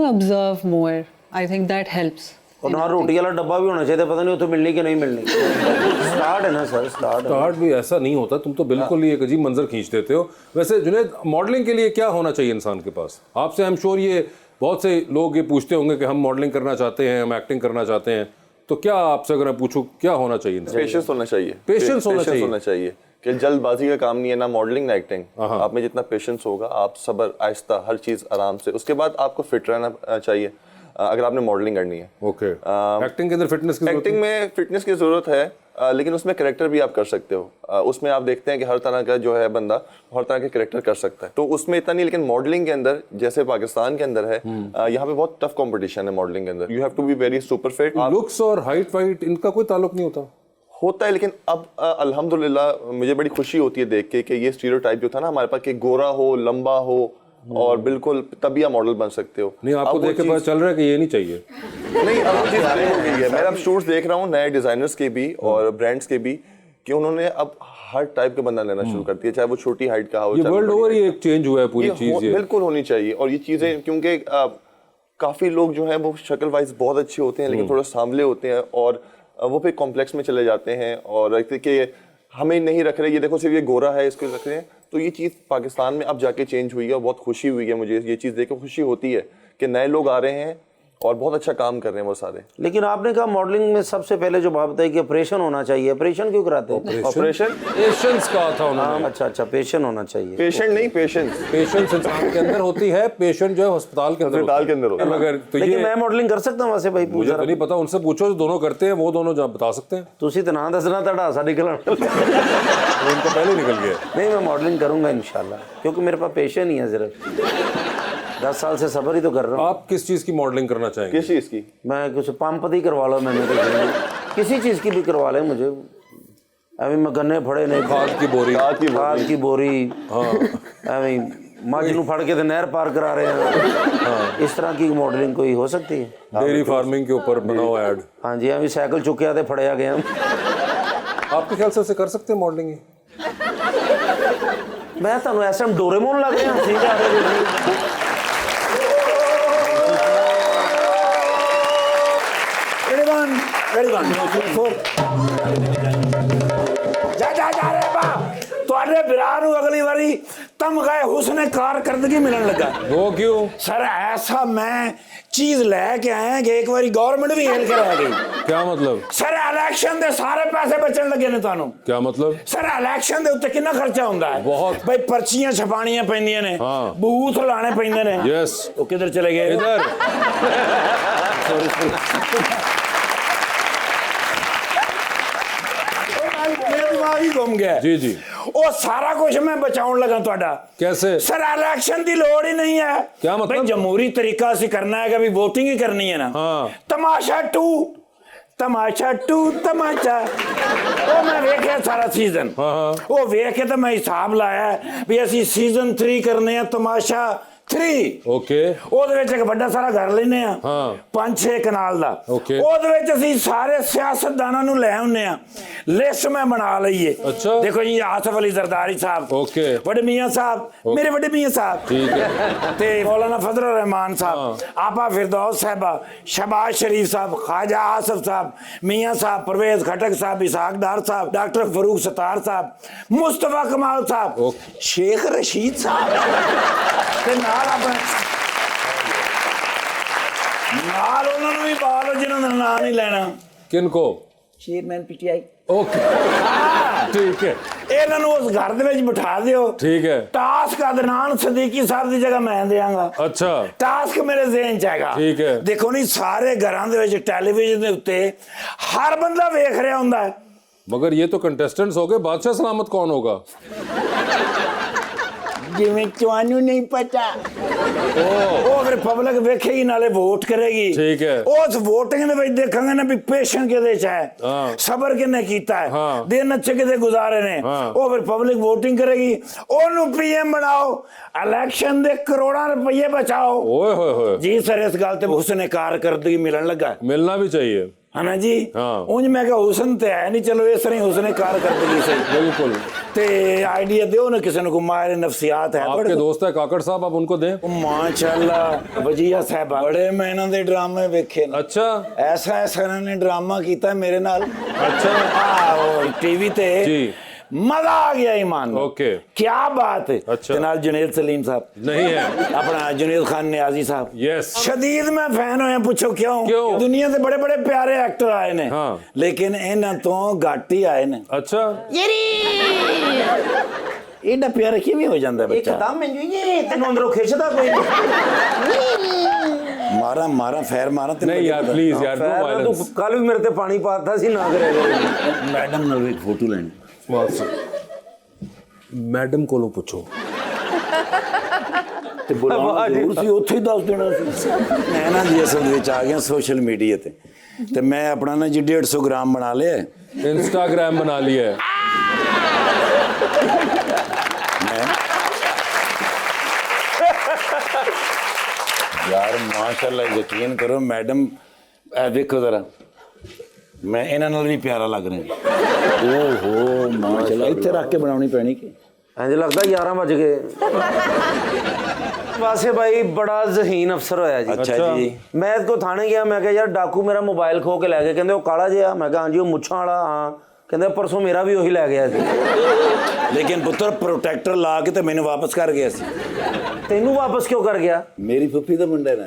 observe more. I think that helps. और ना रोटी वाला डब्बा भी होना चाहिए, पता नहीं तो मिलनी कि नहीं मिलनी। स्टार्ट है ना सर, स्टार्ट भी ऐसा नहीं होता, तुम तो बिल्कुल ही एक अजीब मंजर खींच देते हो। वैसे जुनैद, मॉडलिंग के लिए क्या होना चाहिए इंसान के पास? आपसे आई एम श्योर ये बहुत से लोग ये पूछते होंगे कि हम मॉडलिंग करना चाहते हैं, हम एक्टिंग करना चाहते हैं, तो क्या आपसे अगर मैं पूछूं क्या होना चाहिए? पेशेंस होना चाहिए। पेशेंस होना चाहिए कि जल्दबाजी का काम नहीं है ना मॉडलिंग ना एक्टिंग। आप में जितना पेशेंस होगा, आप सब्र, आहिस्ता, हर चीज़ आराम से। उसके बाद आपको फिट रहना चाहिए अगर आपने मॉडलिंग करनी है। ओके, एक्टिंग के अंदर फिटनेस की एक्टिंग में फिटनेस की ज़रूरत है, लेकिन उसमें कैरेक्टर भी आप कर सकते हो। उसमें आप देखते हैं कि हर तरह का जो है बंदा हर तरह के कैरेक्टर कर सकता है, तो उसमें इतना नहीं। लेकिन मॉडलिंग के अंदर जैसे पाकिस्तान के अंदर है, यहाँ पे बहुत टफ कंपटीशन है मॉडलिंग के अंदर। You have to be very super fit. Looks और हाइट वाइट इनका कोई ताल्लुक नहीं होता है, लेकिन अब अल्हम्दुलिल्लाह मुझे बड़ी खुशी होती है देख के कि ये स्टीरियोटाइप जो था ना हमारे पास कि गोरा हो, लंबा हो और बिल्कुल तभी आप मॉडल बन सकते हो। नहीं, आपको देख के पता चल रहा है कि ये नहीं चाहिए। नहीं, अब वो चीज़ हो गई है। मैं अब शूट्स देख रहा हूँ नए डिजाइनर्स के भी और ब्रांड्स के भी कि उन्होंने अब हर टाइप का बंदा लेना शुरू कर दिया, चाहे वो छोटी हाइट का हो। ये वर्ल्ड ओवर ही एक चेंज हुआ है पूरी चीज। बिल्कुल होनी चाहिए। और ये चीज़ें क्योंकि काफ़ी लोग जो हैं वो शक्ल वाइज बहुत अच्छे होते हैं, लेकिन थोड़ा सांवले होते हैं और वो फिर कॉम्प्लेक्स में चले जाते हैं और कि हमें नहीं रख रहे, ये देखो सिर्फ ये गोरा है इसको रख रहे हैं, तो ये चीज़ पाकिस्तान में अब जाके चेंज हुई है और बहुत खुशी हुई है मुझे ये चीज़ देख के खुशी होती है कि नए लोग आ रहे हैं और बहुत अच्छा काम कर रहे हैं वो सारे। लेकिन आपने कहा मॉडलिंग में सबसे पहले जो बात बताई कि ऑपरेशन होना चाहिए, ऑपरेशन क्यों कराते हैं? ऑपरेशन पेशेंस कहा था उन्होंने। अच्छा, पेशेंट होना चाहिए। पेशेंट नहीं, पेशेंस। पेशेंस इंसान के अंदर होती है, पेशेंट जो है अस्पताल के अंदर होता है। मगर तो लेकिन ये मैं मॉडलिंग कर सकता हूं वैसे भाई? मुझे तो नहीं पता, उनसे पूछो जो दोनों करते हैं, वो दोनों बता सकते हैं। तुसी तो ना दसना तड़ा सा निकलना। उनको पहले निकल गया। नहीं, मैं मॉडलिंग करूंगा इंशाल्लाह, क्योंकि मेरे पास पेशेंट ही है। सिर्फ 10 साल से सब्र ही तो कर रहा हूँ। आप किस चीज़ की मॉडलिंग करना चाहेंगे? किस चीज़ की? मैं कुछ पंप ही करवा लो, मैंने तो किसी चीज़ की भी करवा ले मुझे। अभी मैं गन्ने फड़े नहीं, खाद की बोरी, खाद की बोरी, हाँ अभी मझ नू फड़ के तो नहर पार करा रहे हैं। हाँ, इस तरह की मॉडलिंग कोई हो सकती है? डेयरी फार्मिंग के ऊपर बना हुआ ऐड। हाँ जी, अभी साइकिल चुके थे फड़िया गया। आपके ख्याल से कर सकते हैं मॉडलिंग? मैं तो ऐसा डोरेमोन लग रहे हैं। ठीक है, जा रे बा ਤੁਹਾਡੇ ਵਿਰਾਹ ਨੂੰ ਅਗਲੀ ਵਾਰੀ ਤਮਗਾਏ ਹੁਸਨੇ कारकर्दगी मिलन लगा। वो क्यों? सर ऐसा मैं चीज लेके आया कि एक बारी गवर्नमेंट भी हिल के रह गई। क्या मतलब? सर इलेक्शन ਦੇ ਸਾਰੇ ਪੈਸੇ ਬਚਣ ਲੱਗੇ ਨੇ ਤੁਹਾਨੂੰ। क्या मतलब? ਸਰ ਇਲੈਕਸ਼ਨ ਦੇ ਉੱਤੇ ਕਿੰਨਾ ਖਰਚਾ ਹੁੰਦਾ ਹੈ? ਬਹੁਤ। ਬਈ ਪਰਚੀਆਂ ਛਪਾਣੀਆਂ ਪੈਂਦੀਆਂ ਨੇ, ਹਾਂ। ਬੂਥ ਲਾਣੇ ਪੈਂਦੇ ਨੇ। यस। ਉਹ ਕਿੱਧਰ ਚਲੇ ਗਏ? इधर मेरा दिमाग ही घूम गया। जी जी। ਉਹ ਸਾਰਾ ਕੁਝ ਮੈਂ ਬਚਾਉਣ ਲੱਗਾ ਤੁਹਾਡਾ। कैसे? सर इलेक्शन की लोड़ ही नहीं है। क्या मतलब? भाई जमहूरी तरीका से करना है, वोटिंग ही करनी है ना। हाँ। तमाशा टू तमाशा ਉਹ ਮੈਂ ਵੇਖਿਆ ਸਾਰਾ ਸੀਜ਼ਨ। हाँ। ਉਹ ਵੇਖ ਕੇ ਤਾਂ ਮੈਂ ਹਿਸਾਬ ਲਾਇਆ ਵੀ ਅਸੀਂ ਸੀਜ਼ਨ 3 ਕਰਨੇ ਆ ਤਮਾਸ਼ਾ 3। ओके। ਉਹਦੇ ਵਿੱਚ ਇੱਕ ਵੱਡਾ ਸਾਰਾ ਘਰ ਲੈਨੇ ਆ, ਹਾਂ। 5-6 ਕਨਾਲ ਦਾ। Okay। ਉਹਦੇ ਵਿੱਚ ਅਸੀਂ ਸਾਰੇ ਸਿਆਸਤਦਾਨਾਂ ਨੂੰ ਲੈ ਆਉਂਦੇ ਆ, ਲਿਸਟ ਮੈਂ ਬਣਾ ਲਈਏ। अच्छा। ਦੇਖੋ ਜੀ, ਆਸਫ ਅਲੀ ਜ਼ਰਦਾਰੀ ਸਾਹਿਬ, Okay। ਵੱਡੇ ਮੀਆਂ ਸਾਹਿਬ, ਮੇਰੇ ਵੱਡੇ ਮੀਆਂ ਸਾਹਿਬ, ठीक है। ਤੇ ਮੌਲਾਨਾ ਫਜ਼ਲ ਰਹਿਮਾਨ ਸਾਹਿਬ, ਆਪਾ ਫਿਰਦੌਸ ਸਾਹਿਬਾ, ਸ਼ਬਾਜ਼ ਸ਼ਰੀਫ ਸਾਹਿਬ, ख्वाजा आसफ साहब, मियाँ साहब, परवेज खटक साहब, इसहाक डार साहब, डॉक्टर फरूक सतार साहब, मुस्तफा कमाल साहब, शेख रशीद साहब ਤੇ ਨਾਲ ਆਪਣੇ ਨਾਲ ਉਹਨਾਂ ਨੂੰ ਵੀ ਬਾਲ ਜਿਨ੍ਹਾਂ ਦਾ ਨਾਂ ਨਹੀਂ ਲੈਣਾ। किनको? Chairman PTI. ओके ठीक है। ਇਹਨਾਂ ਨੂੰ ਉਸ ਘਰ ਦੇ ਵਿੱਚ ਬਿਠਾ ਦਿਓ। ठीक है। टास्क अदनान सदीकी साहब ਦੀ ਜਗ੍ਹਾ ਮੈਂ ਦੇਵਾਂਗਾ। अच्छा। टास्क ਮੇਰੇ ਜ਼ਿਹਨ ਚ ਹੈਗਾ। ठीक है। ਦੇਖੋ ਨਹੀਂ, ਸਾਰੇ ਘਰਾਂ ਦੇ ਵਿੱਚ ਟੈਲੀਵਿਜ਼ਨ ਦੇ ਉੱਤੇ ਹਰ ਬੰਦਾ ਵੇਖ ਰਿਹਾ ਹੁੰਦਾ ਹੈ। मगर ये तो कंटेस्टेंट्स हो गए, बादशाह सलामत कौन होगा? ਜਿਵੇਂ ਤੁਹਾਨੂੰ ਨਹੀਂ ਪਤਾ। ਉਹ ਫਿਰ ਪਬਲਿਕ ਵੇਖੇਗੀ, ਨਾਲੇ ਵੋਟ ਕਰੇਗੀ। ठीक है। ਉਸ VOTING ਦੇ ਵਿੱਚ ਦੇਖਾਂਗੇ ਨਾ ਵੀ ਪੇਸ਼ੈਂਟ ਕਿਹਦੇ ਚ ਹੈ, हाँ। ਸਬਰ ਕਿਹਨੇ ਕੀਤਾ ਹੈ, हाँ। ਦਿਨ ਅੱਛੇ ਕਿਹਦੇ ਗੁਜ਼ਾਰੇ ਨੇ। हाँ। ਉਹ ਫਿਰ ਪਬਲਿਕ VOTING ਕਰੇਗੀ, ਉਹਨੂੰ PM ਬਣਾਓ, ਇਲੈਕਸ਼ਨ ਦੇ ਕਰੋੜਾਂ ਰੁਪਏ ਬਚਾਓ। ओए होए होए। जी सर, इस गल ते हुस्न कारकर्दगी मिलन लगा मिलना भी चाहिए। है ना जी। हाँ। उंज मैं कहा हुस्न ते है नहीं, चलो इस तरह हुस्न कारकर्दगी से बिल्कुल। ते आइडिया दो ना किसी को, माहिर नफ्सियात है आपके दोस्त है काकड़ साहब, आप उनको दें। माशाल्लाह वजिया साहब बड़े मैं इन्हां दे ड्रामे वेखे ने। अच्छा। ऐसा इन्होंने ड्रामा किया मेरे नाल। अच्छा। टीवी ते जी। मजा आ गया ईमान। ओके। क्या बात है। अच्छा। ते नाल जुनैद सलीम साहब नहीं है। अपना जुनैद खान नियाजी साहब। यस। शदीद मैं फैन होया। पूछो क्यों? क्यों? दुनिया से बड़े बड़े प्यारे एक्टर आए ने। हाँ। लेकिन इन्हां तो घट ही आए ने। अच्छा। एडा प्यारा किवें हो जांदा बच्चा? एकदम मंजू ये तेन अंदरों खिंचदा कोई मारा मारा फैर मारा ते नहीं यार, प्लीज यार, नो तू वायलेंस। कल भी मेरे ते पानी पाता सी ना करेगा। मैडम नाल एक फोटो लेनी। मैडम को पूछो। ਤੇ ਬੁਲਾਉਣਾ ਜ਼ਰੂਰ ਸੀ, ਉੱਥੇ ਹੀ ਦੱਸ ਦੇਣਾ ਸੀ। ਮੈਂ ਨਾ ਜੀ ਅਸਲ ਵਿੱਚ ਆ ਗਿਆ ਸੋਸ਼ਲ ਮੀਡੀਆ ਤੇ ਮੈਂ ਆਪਣਾ ਨਾ ਜੀ 150 ਗ੍ਰਾਮ ਬਣਾ ਲਿਆ। इंस्टाग्राम बना लिया है। यार माशाल्लाह यकीन करो मैडम, देखो जरा मैं ਇਹਨਾਂ ਨਾਲ ਵੀ ਪਿਆਰਾ ਲੱਗ ਰਿਹਾ। ਓਹੋ ਮਾਸ਼ਾल्लाह, ਇੱਥੇ ਰੱਖ ਕੇ ਬਣਾਉਣੀ ਪੈਣੀ ਕਿ इंज लगता 11 बज गए। वासे भाई बड़ा जहीन अफसर होया जी। अच्छा जी। मैं इसको थाने गया, मैं कहा यार डाकू मेरा मोबाइल खो के लै गए। कहते वो काला जिहा, मैं कहा हाँ जी वो मुछां वाला। हाँ कहंदा परसों मेरा भी वही लै गया सी। लेकिन पुत्र प्रोटेक्टर ला के तो मैंने वापस कर गया सी। तेनू वापस क्यों कर गया? मेरी फुफी दा मुंडा ना।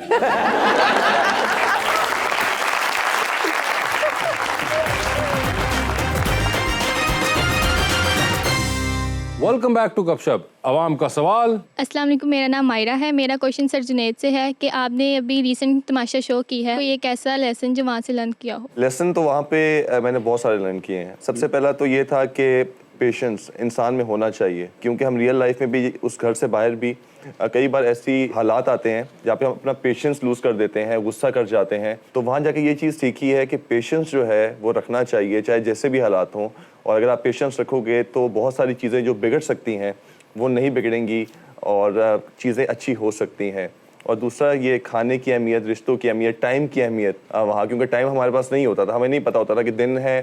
वेलकम बैक टू गपशप। अवाम का सवाल। अस्सलाम वालेकुम, मेरा नाम मायरा है। मेरा क्वेश्चन सर जुनैद से है कि आपने अभी रीसेंट तमाशा शो की है, कोई एक ऐसा लेसन जो वहाँ से लर्न किया हो? लेसन तो वहाँ पे मैंने बहुत सारे लर्न किए हैं। सबसे पहला तो ये था कि पेशेंस इंसान में होना चाहिए, क्योंकि हम रियल लाइफ में भी उस घर से बाहर भी कई बार ऐसी हालात आते हैं जहाँ पे हम अपना पेशेंस लूज कर देते हैं, गुस्सा कर जाते हैं। तो वहाँ जाके ये चीज़ सीखी है कि पेशेंस जो है वो रखना चाहिए, चाहे जैसे भी हालात हों। और अगर आप पेशेंस रखोगे तो बहुत सारी चीज़ें जो बिगड़ सकती हैं वो नहीं बिगड़ेंगी और चीज़ें अच्छी हो सकती हैं। और दूसरा ये खाने की अहमियत, रिश्तों की अहमियत, टाइम की अहमियत वहाँ, क्योंकि टाइम हमारे पास नहीं होता था, हमें नहीं पता होता था कि दिन है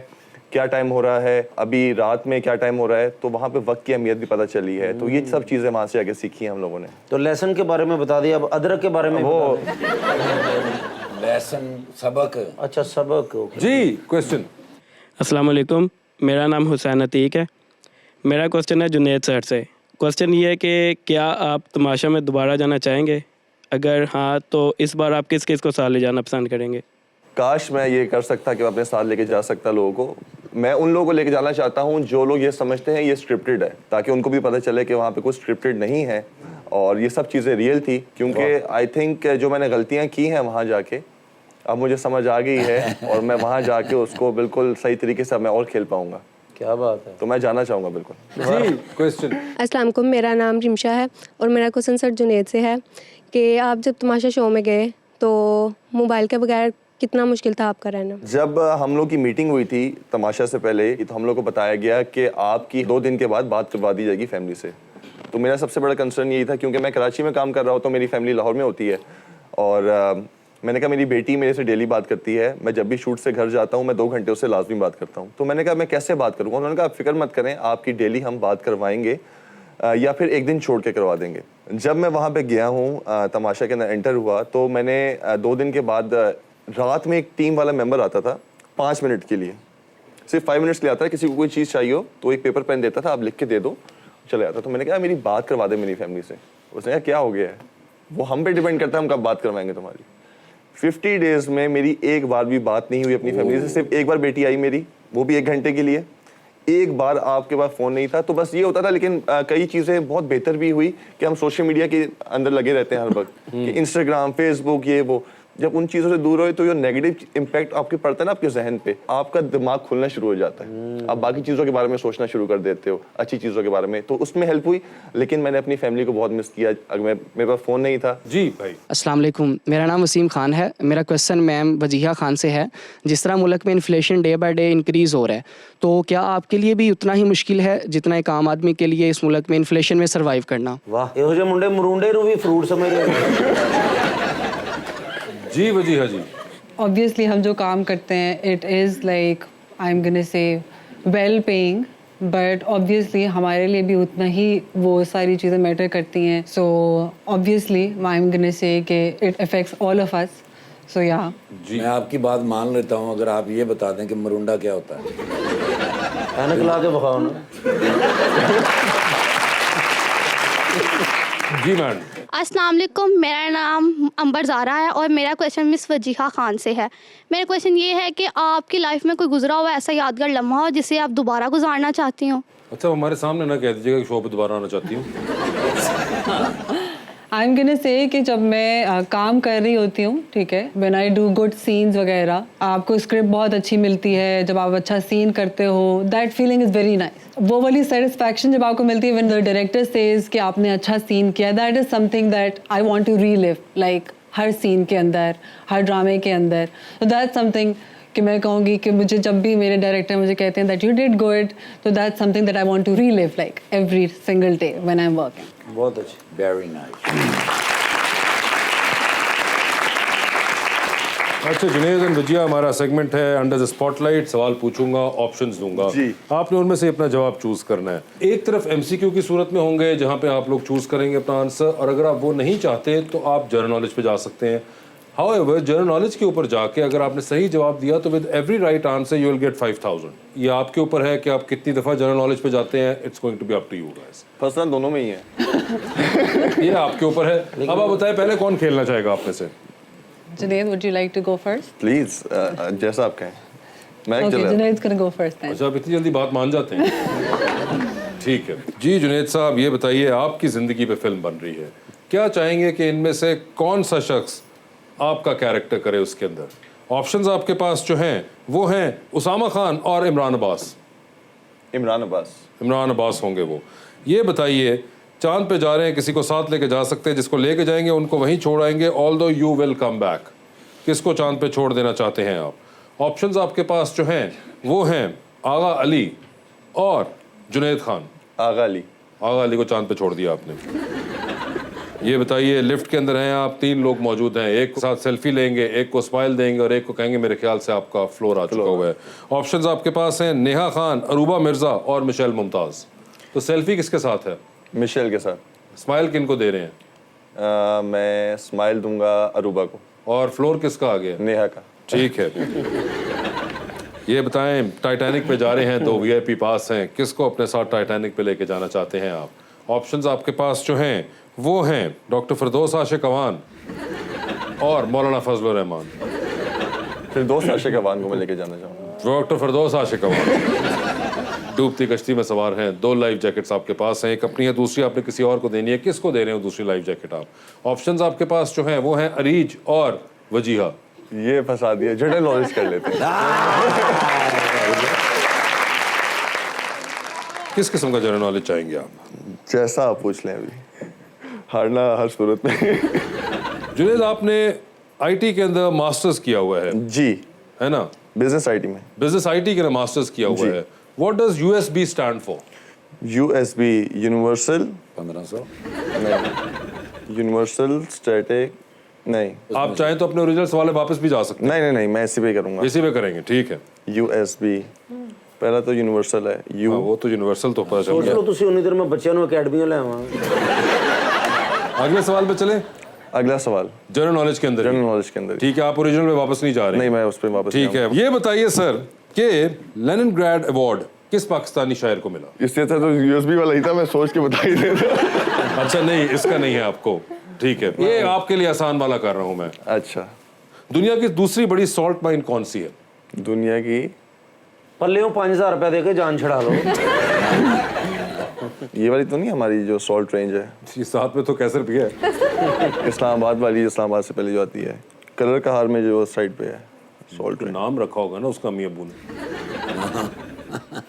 क्या टाइम हो रहा है, अभी रात में क्या टाइम हो रहा है। तो वहाँ पे वक्त की अहमियत भी पता चली है। तो ये सब चीज़ें वहाँ से आके सीखी हैं हम लोगों ने। तो लेसन के बारे में बता दिया, अब अदरक के बारे में वो लेसन सबक। अच्छा सबक। जी क्वेश्चन। अस्सलाम वालेकुम, मेरा नाम हुसैन अतीक है। मेरा क्वेश्चन है जुनैद सर से। क्वेश्चन ये है कि क्या आप तमाशा में दोबारा जाना चाहेंगे? अगर हाँ तो इस बार आप किस किस को साथ ले जाना पसंद करेंगे? काश मैं ये कर सकता कि मैं अपने साथ लेके जा सकता लोगों को। मैं उन लोगों को लेके जाना चाहता हूँ जो लोग ये समझते हैं ये स्क्रिप्टेड है, ताकि उनको भी पता चले कि वहाँ पे कुछ स्क्रिप्टेड नहीं है और ये सब चीज़ें रियल थी। क्योंकि आई थिंक जो मैंने गलतियाँ की हैं वहाँ जाके अब मुझे समझ आ गई है और मैं वहाँ जाके उसको बिल्कुल सही तरीके से मैं और खेल पाऊँगा। क्या बात है। तो मैं जाना चाहूँगा बिल्कुल। जी क्वेश्चन। अस्सलाम वालेकुम, मेरा नाम रिमशा है और मेरा क्वेश्चन सर जुनैद से है कि आप जब तमाशा शो में गए तो मोबाइल के बगैर कितना मुश्किल था आपका रहना? जब हम लोग की मीटिंग हुई थी तमाशा से पहले, तो हम लोग को बताया गया कि आपकी 2 दिन के बाद बात करवा दी जाएगी फैमिली से। तो मेरा सबसे बड़ा कंसर्न यही था, क्योंकि मैं कराची में काम कर रहा हूँ तो मेरी फैमिली लाहौर में होती है। और मैंने कहा मेरी बेटी मेरे से डेली बात करती है, मैं जब भी शूट से घर जाता हूँ मैं 2 घंटे उससे लाजमी बात करता हूँ। तो मैंने कहा मैं कैसे बात करूँगा? उन्होंने कहा आप फिक्र मत करें, आपकी डेली हम बात करवाएंगे या फिर एक दिन छोड़ के करवा देंगे। जब मैं वहाँ पे गया हूँ तमाशा के अंदर एंटर हुआ तो मैंने 2 दिन के बाद रात में एक टीम वाला मेंबर आता था 5 मिनट के लिए, सिर्फ 5 मिनट्स के लिए आता है। किसी को कोई चीज़ चाहिए हो तो एक पेपर पेन देता था, आप लिख के दे दो, चले आता। तो मैंने कहा मेरी बात करवा दे मेरी फैमिली से। उसने कहा क्या हो गया है? वो हम पे डिपेंड करता है, हम कब बात करवाएंगे तुम्हारी। 50 डेज में मेरी एक बार भी बात नहीं हुई अपनी फैमिली से। सिर्फ एक बार बेटी आई मेरी, वो भी 1 घंटे के लिए। एक बार आपके पास फ़ोन नहीं था। तो बस ये होता था। लेकिन कई चीज़ें बहुत बेहतर भी हुई कि हम सोशल मीडिया के अंदर लगे रहते हैं हर वक्त, कि इंस्टाग्राम, फेसबुक, ये वो। जब उन चीज़ों से दूर हो तो ये नेगेटिव इम्पैक्ट आपके पड़ता है ना आपके जहन पे, आपका दिमाग खुलना शुरू हो जाता है, आप बाकी चीज़ों के बारे में सोचना शुरू कर देते हो, अच्छी चीज़ों के बारे में। तो उसमें हेल्प हुई। लेकिन मैंने अपनी फैमिली को बहुत मिस किया। अगर मेरे पास फ़ोन नहीं था। जी भाई। अस्सलाम वालेकुम, मेरा नाम वसीम खान है। मेरा क्वेश्चन मैम वजीहा खान से है। जिस तरह मुल्क में inflation day by day increase हो रहा है, तो क्या आपके लिए भी उतना ही मुश्किल है जितना एक आम आदमी के लिए इस मुल्क में इन्फ्लेशन में सर्वाइव करना? वाह, ਇਹੋ ਜਿਹੇ ਮੁੰਡੇ ਮਰੂੰਡੇ ਨੂੰ ਵੀ फ्रूट समझ रहे। जी वजीहा जी। ऑब्वियसली हम जो काम करते हैं it is like I am gonna से वेल पेइंग, बट ऑब्वियसली हमारे लिए भी उतना ही वो सारी चीज़ें मैटर करती हैं। So obviously I am gonna say कि it affects all of us. So या मैं आपकी बात मान लेता हूँ अगर आप ये बता दें कि मरुंडा क्या होता है। ऐनक ला के बखाओ ना। जी मैम। अस्सलाम वालेकुम, मेरा नाम अंबर ज़ारा है और मेरा क्वेश्चन मिस वजीहा खान से है। मेरा क्वेश्चन ये है कि आपकी लाइफ में कोई गुजरा हुआ ऐसा यादगार लम्हा हो जिसे आप दोबारा गुजारना चाहती हो? अच्छा, हमारे सामने ना कह दीजिएगा कि शो पे दोबारा आना चाहती हूँ। आई एम गोना से कि जब मैं काम कर रही होती हूँ, ठीक है, when I do good scenes वगैरह, आपको स्क्रिप्ट बहुत अच्छी मिलती है, जब आप अच्छा सीन करते हो, that feeling is very nice. वो वाली सेटिस्फैक्शन जब आपको मिलती है व्हेन द डायरेक्टर सेज कि आपने अच्छा सीन किया, that is something that I want to relive, like हर सीन के अंदर, हर ड्रामे के अंदर। तो दैट्स समथिंग कि मैं कहूँगी कि मुझे जब भी मेरे डायरेक्टर मुझे कहते हैं दैट यू डिड गुड, तो that's something that I want to relive like every single day when I am working. बहुत अच्छी। Very nice. अच्छा जुनैद एंड वजीहा, हमारा सेगमेंट है अंडर द स्पॉटलाइट। सवाल पूछूंगा, ऑप्शंस दूंगा, आपने उनमें से अपना जवाब चूज करना है। एक तरफ एमसीक्यू की सूरत में होंगे जहां पे आप लोग चूज करेंगे अपना आंसर, और अगर आप वो नहीं चाहते तो आप जनरल नॉलेज पे जा सकते हैं। However, जनरल नॉलेज के ऊपर जाके अगर आपने सही जवाब दिया तो with every right answer you will get 5000। ये आपके ऊपर है कि आप कितनी दफा जनरल नॉलेज पे जाते हैं। It's going to be up to you guys. Personal दोनों में ही है। ये आपके ऊपर है। अब आप बताएं पहले कौन खेलना चाहेगा आप में से? Junaid, would you like to go first? Please जैसा आप कहें। मैं Okay, चला Junaid's gonna go first then. अच्छा, आप इतनी जल्दी बात मान जाते हैं? ठीक है जी। जुनैद साहब ये बताइए, आपकी जिंदगी पे फिल्म बन रही है, क्या चाहेंगे कि इनमें से कौन सा शख्स आपका कैरेक्टर करे उसके अंदर? ऑप्शंस आपके पास जो हैं वो हैं उसामा खान और इमरान अब्बास। इमरान अब्बास। इमरान अब्बास होंगे वो। ये बताइए, चांद पे जा रहे हैं, किसी को साथ लेके जा सकते हैं, जिसको लेके जाएंगे उनको वहीं छोड़ आएंगे, although you will come back. किसको चांद पे छोड़ देना चाहते हैं आप? ऑप्शंस आपके पास जो हैं वो हैं आगा अली और जुनैद खान। आगा अली। आगा अली को चांद पे छोड़ दिया आपने। ये बताइए, लिफ्ट के अंदर हैं आप, 3 लोग मौजूद हैं, एक के साथ सेल्फी लेंगे, एक को स्माइल देंगे और एक को कहेंगे मेरे ख्याल से आपका फ्लोर आ चुका हुआ है। ऑप्शंस आपके पास हैं नेहा खान, अरूबा मिर्जा और मिशेल मुमताज। तो सेल्फी किसके साथ है? मिशेल के साथ। स्माइल किनको दे रहे हैं? मैं स्माइल दूंगा अरूबा को। और फ्लोर किसका आ गया? नेहा का। ठीक है। ये बताएं, टाइटैनिक पे जा रहे हैं, 2 VIP पास हैं, किसको अपने साथ टाइटैनिक पे लेके जाना चाहते हैं आप? ऑप्शंस आपके पास जो हैं वो हैं डॉक्टर फिरदौस आशिक अवान और मौलाना फजलुर रहमान। फिर दोस्त आशिक अवान को मैं लेके जाना चाहूँगा। डॉक्टर फिरदौस आशिक अवान डूबती कश्ती में सवार हैं, 2 लाइफ जैकेट्स आपके पास हैं, एक अपनी है, दूसरी आपने किसी और को देनी है। किसको दे रहे हो दूसरी लाइफ जैकेट आप? ऑप्शंस आपके पास जो हैं वो हैं अरीज और वजीहा। ये फंसा दिया, जनरल नॉलेज कर लेते हैं। किस किस्म का जनरल नॉलेज चाहेंगे आप? जैसा आप पूछ लें, अभी हारना हर सूरत में। जुनैद, आपने IT के अंदर मास्टर्स किया हुआ है जी, है ना? बिजनेस IT में। बिजनेस IT के अंदर मास्टर्स किया हुआ है। What does USB stand for? USB universal 1500। Universal static नहीं। आप चाहें तो अपने ओरिजिनल सवाल वापस भी जा सकते नहीं, मैं इसी पे करूंगा। हैं। इसी पे करेंगे, ठीक है। USB पहला तो यूनिवर्सल है। हाँ, वो तो यूनिवर्सल तो पता चल सोच गया। लो तुसी उन्नी देर में बच्चों को अकेडमी ले आवा। अगले सवाल पे चले। अगला सवाल जनरल नॉलेज के अंदर। जनरल नॉलेज के अंदर। ठीक है, आप ओरिजिनल पे वापस नहीं जा रहे? नहीं, मैं उस पे वापस ठीक है। ये बताइए सर कि लेनिनग्राड अवार्ड किस पाकिस्तानी शायर को मिला? इससे अच्छा तो USB वाला ही था, मैं सोच के बता ही देता। अच्छा नहीं, इसका नहीं है आपको। ठीक है, ये आपके लिए आसान वाला कर रहा हूँ मैं। अच्छा। दुनिया की दूसरी बड़ी सॉल्ट माइन कौन सी है? दुनिया की पल्ले 5000 रुपया देके जान छड़ा लो। ये वाली तो नहीं, हमारी जो सॉल्ट रेंज है। इस साथ में तो कैसे रुपये है? इस्लामाबाद वाली, इस्लामाबाद से पहले जो आती है, कलर कहार में जो साइड पे है सॉल्ट रेंज। नाम रखा होगा ना उसका अम्मी अब्बू ने।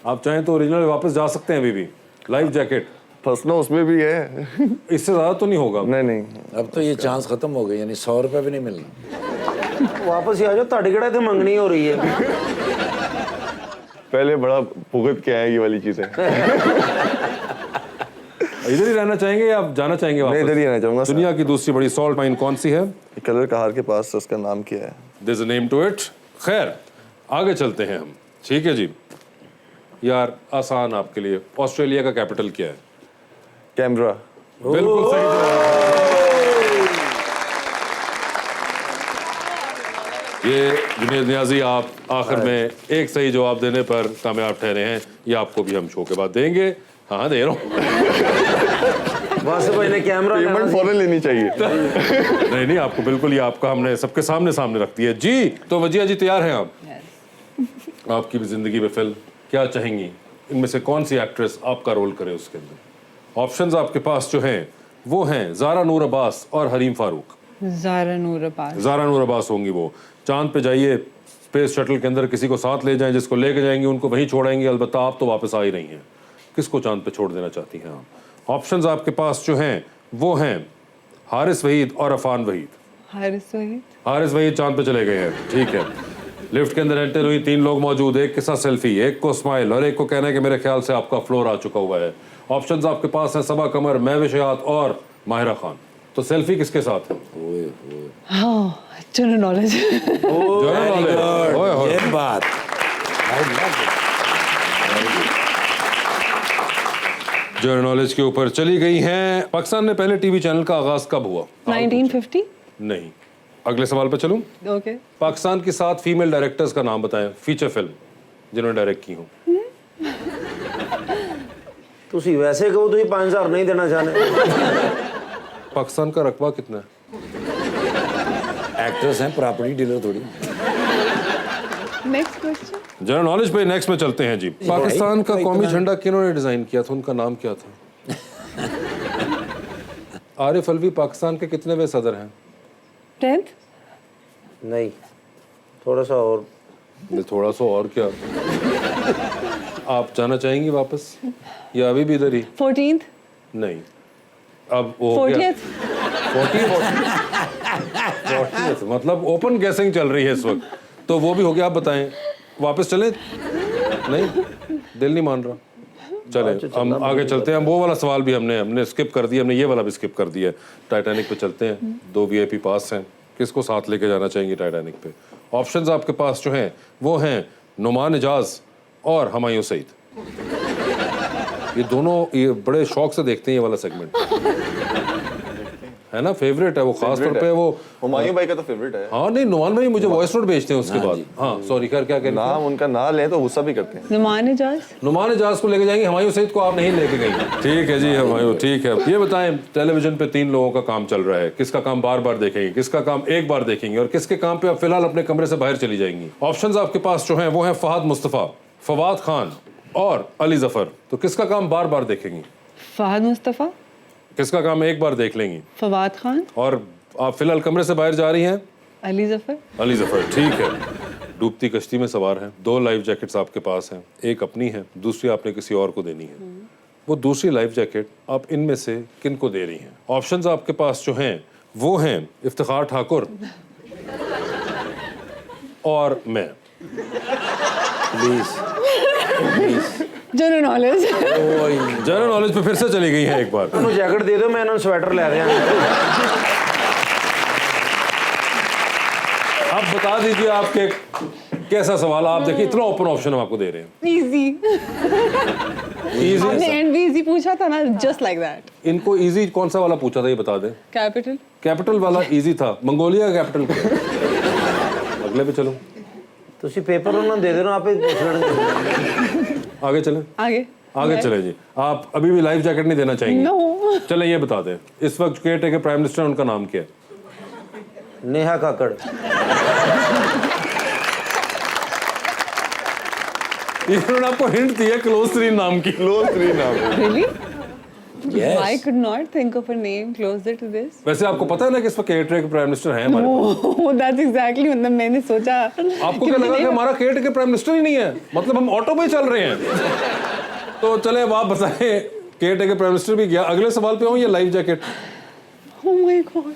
आप चाहें तो ओरिजिनल वापस जा सकते हैं अभी भी। लाइफ जैकेट फसना उसमें भी है। इससे ज्यादा तो नहीं होगा? नहीं। अब तो ये चांस खत्म हो गई, यानी 100 रुपये भी नहीं मिलना। वापस ही आ जाओ, ताड़ी केड़ा थे मंगनी हो रही है। पहले बड़ा भुगत के आए ये वाली चीजें। इधर ही रहना चाहेंगे या आप जाना चाहेंगे वापस? मैं इधर ही रहना चाहूंगा। दुनिया की दूसरी बड़ी सॉल्ट माइन कौन सी है? कलर कहार के पास उसका नाम क्या है? There's a name to it। खैर, आगे चलते हैं हम। ठीक है जी। यार आसान आपके लिए, ऑस्ट्रेलिया का कैपिटल क्या है? कैमरा। बिल्कुल सही जवाब। ये जुनैद नियाजी, आप आखिर में एक सही जवाब देने पर कामयाब ठहरे हैं। ये आपको भी हम शो के बाद देंगे। हाँ, दे रहा हूँ। वासे भाई ने कैमरा पेमेंट फौरन लेनी चाहिए। नहीं, आपको बिल्कुल, ये आपका हमने सबके सामने रख दिया जी। तो वजिया जी तैयार हैं आप? आपकी भी जिंदगी में फिल्म, क्या चाहेंगी इनमें से कौन सी एक्ट्रेस आपका रोल करे उसके अंदर? ऑप्शंस आपके पास जो हैं वो हैं ज़ारा नूर अब्बास और हरीम फारूक। ज़ारा नूर अब्बास। ज़ारा नूर अब्बास होंगी वो। चांद पे जाइए, स्पेस शटल के अंदर किसी को साथ ले जाएं, जिसको लेके जाएंगे उनको वहीं छोड़ेंगे। अलबत्ता आप तो वापस आ ही रही हैं। किसको चांद पे छोड़ देना चाहती हैं आप? ऑप्शंस आपके पास जो हैं वो हैं हारिस वहीद और अफान वहीद। हारिस वहीद। हारिस वहीद चांद पे चले गए हैं। ठीक है। लिफ्ट के अंदर एंटर हुई, 3 लोग मौजूद, एक के साथ सेल्फी, एक को स्माइल और एक को कहना है कि मेरे ख्याल से आपका फ्लोर आ चुका हुआ है। ऑप्शंस आपके पास हैं सबा कमर, महविश हयात और माहिरा खान। तो सेल्फी किसके साथ है? हाँ, जनरल नॉलेज। ये बात जनरल नॉलेज के ऊपर चली गई हैं। पाकिस्तान में पहले टीवी चैनल का आगाज कब हुआ? 1950? नहीं, अगले सवाल पे चलूं? ओके पाकिस्तान की 7 फीमेल डायरेक्टर्स का नाम बताएं फीचर फिल्म जिन्होंने डायरेक्ट की हो। तुसी वैसे कहो तो 5000 नहीं देना चाहने। पाकिस्तान का रकबा कितना है? एक्ट्रेस हैं, प्रॉपर्टी डीलर थोड़ी। Next question. जनरल नॉलेज पे नेक्स्ट में चलते हैं जी। पाकिस्तान का कौमी झंडा किन्होंने डिजाइन किया था, उनका नाम क्या था? आरिफ अलवी पाकिस्तान के कितनेवें सदर हैं? 10th नहीं, थोड़ा सा और। थोड़ा सा और क्या? आप जाना चाहेंगी वापस या अभी भी इधर ही? 14th नहीं, अब वो हो गया 40th, मतलब ओपन गैसिंग चल रही है इस वक्त, तो वो भी हो गया। आप बताएं, वापस चलें? नहीं, दिल नहीं मान रहा। चले हम आगे चलते हैं। वो वाला सवाल भी हमने स्किप कर दिया, हमने ये वाला भी स्किप कर दिया। टाइटैनिक पे चलते हैं। 2 VIP पास हैं, किसको साथ लेके जाना चाहेंगे टाइटैनिक पे? ऑप्शंस आपके पास जो हैं वो हैं नुमान इजाज और हुमायूं सईद। ये दोनों ये बड़े शौक से देखते हैं ये वाला सेगमेंट, है ना, फेवरेट है वो, खास तौर पे वो। हुमायूं भाई का तो फेवरेट है। हाँ नहीं, नुमान भाई मुझे वॉइस नोट भेजते हैं उसके बाद। हाँ सॉरी, क्या कह नाम उनका ना लें तो गुस्सा भी करते हैं। नुमान इजाज को लेके जाएंगे, हुमायूं सईद को आप नहीं लेके गई। ठीक है जी हुमायूं, ठीक है। ये बताएं, टेलीविजन पे 3 लोगों का काम चल रहा है, किसका काम बार बार देखेंगे, किसका काम एक बार देखेंगे और किसके काम पे आप फिलहाल अपने कमरे से बाहर चली जाएंगी? ऑप्शंस आपके पास जो हैं वो हैं फहद मुस्तफ़ा, फवाद खान और अली जफर। तो किसका काम बार बार देखेंगी? फहद मुस्तफ़ा। किसका काम एक बार देख लेंगी? फवाद खान। और आप फिलहाल कमरे से बाहर जा रही हैं? अली जफर। अली जफर, ठीक है। डूबती कश्ती में सवार हैं, 2 लाइफ जैकेट्स आपके पास हैं, एक अपनी है, दूसरी आपने किसी और को देनी है। वो दूसरी लाइफ जैकेट आप इनमें से किन को दे रही हैं? ऑप्शंस आपके पास जो हैं वो हैं इफ्तिखार ठाकुर और मैं। Please general knowledge. General knowledge पे फिर से चली गई है एक बार। उन्होंने जैकेट दे दो, मैं उन्होंने स्वेटर ले रहा हूं। अब बता दीजिए आपके कैसा सवाल। आप देखिए इतना ओपन ऑप्शन हम आपको दे रहे हैं। इजी। आपने एंड भी इजी पूछा था ना, जस्ट लाइक दैट। इनको इजी कौन सा वाला पूछा था ये बता दें। कैपिटल। कैपिटल वाला इजी था, मंगोलिया का कैपिटल क्या? अगले पे चलो। तुसी पेपर उन्होंने दे देना, आप ही पूछ लेना। आगे चलें। आगे चले जी। आप अभी भी लाइफ जैकेट नहीं देना चाहेंगे? नो। चलें ये बता दें, इस वक्त केयर टेकर प्राइम मिनिस्टर उनका नाम क्या है? नेहा काकड़। इन्होंने आपको हिंट दिया क्लोज 3 नाम की। क्लोज 3 नाम। Really? Yes. I could not think of a name closer to this. वैसे आपको पता है ना कि इस वक्त केयर टेकर प्राइम मिनिस्टर है हमारे पास? Oh, that's exactly मतलब मैंने सोचा। आपको क्या लगा कि हमारा केयर टेकर प्राइम मिनिस्टर ही नहीं है, मतलब हम ऑटो पे चल रहे हैं? तो चले अब आप बताएं, केयर टेकर प्राइम मिनिस्टर भी गया। अगले सवाल पे आऊं, ये life jacket. Oh my God.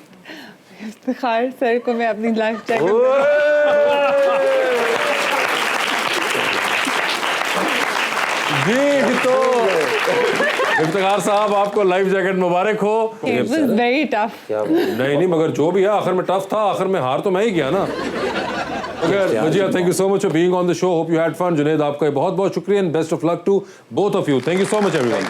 Iftikhar sir को मैं अपनी लाइफ जैकेट। जी तो इफ्तिखार साहब, आपको लाइफ जैकेट मुबारक हो। It was very tough. नहीं मगर जो भी है आखिर में टफ था, आखिर में हार तो मैं ही गया ना। Wajiya, thank you so much for being on the show. Hope you had fun. Junaid, आपका बहुत बहुत शुक्रिया and best of luck to both of you. Thank you so much everyone.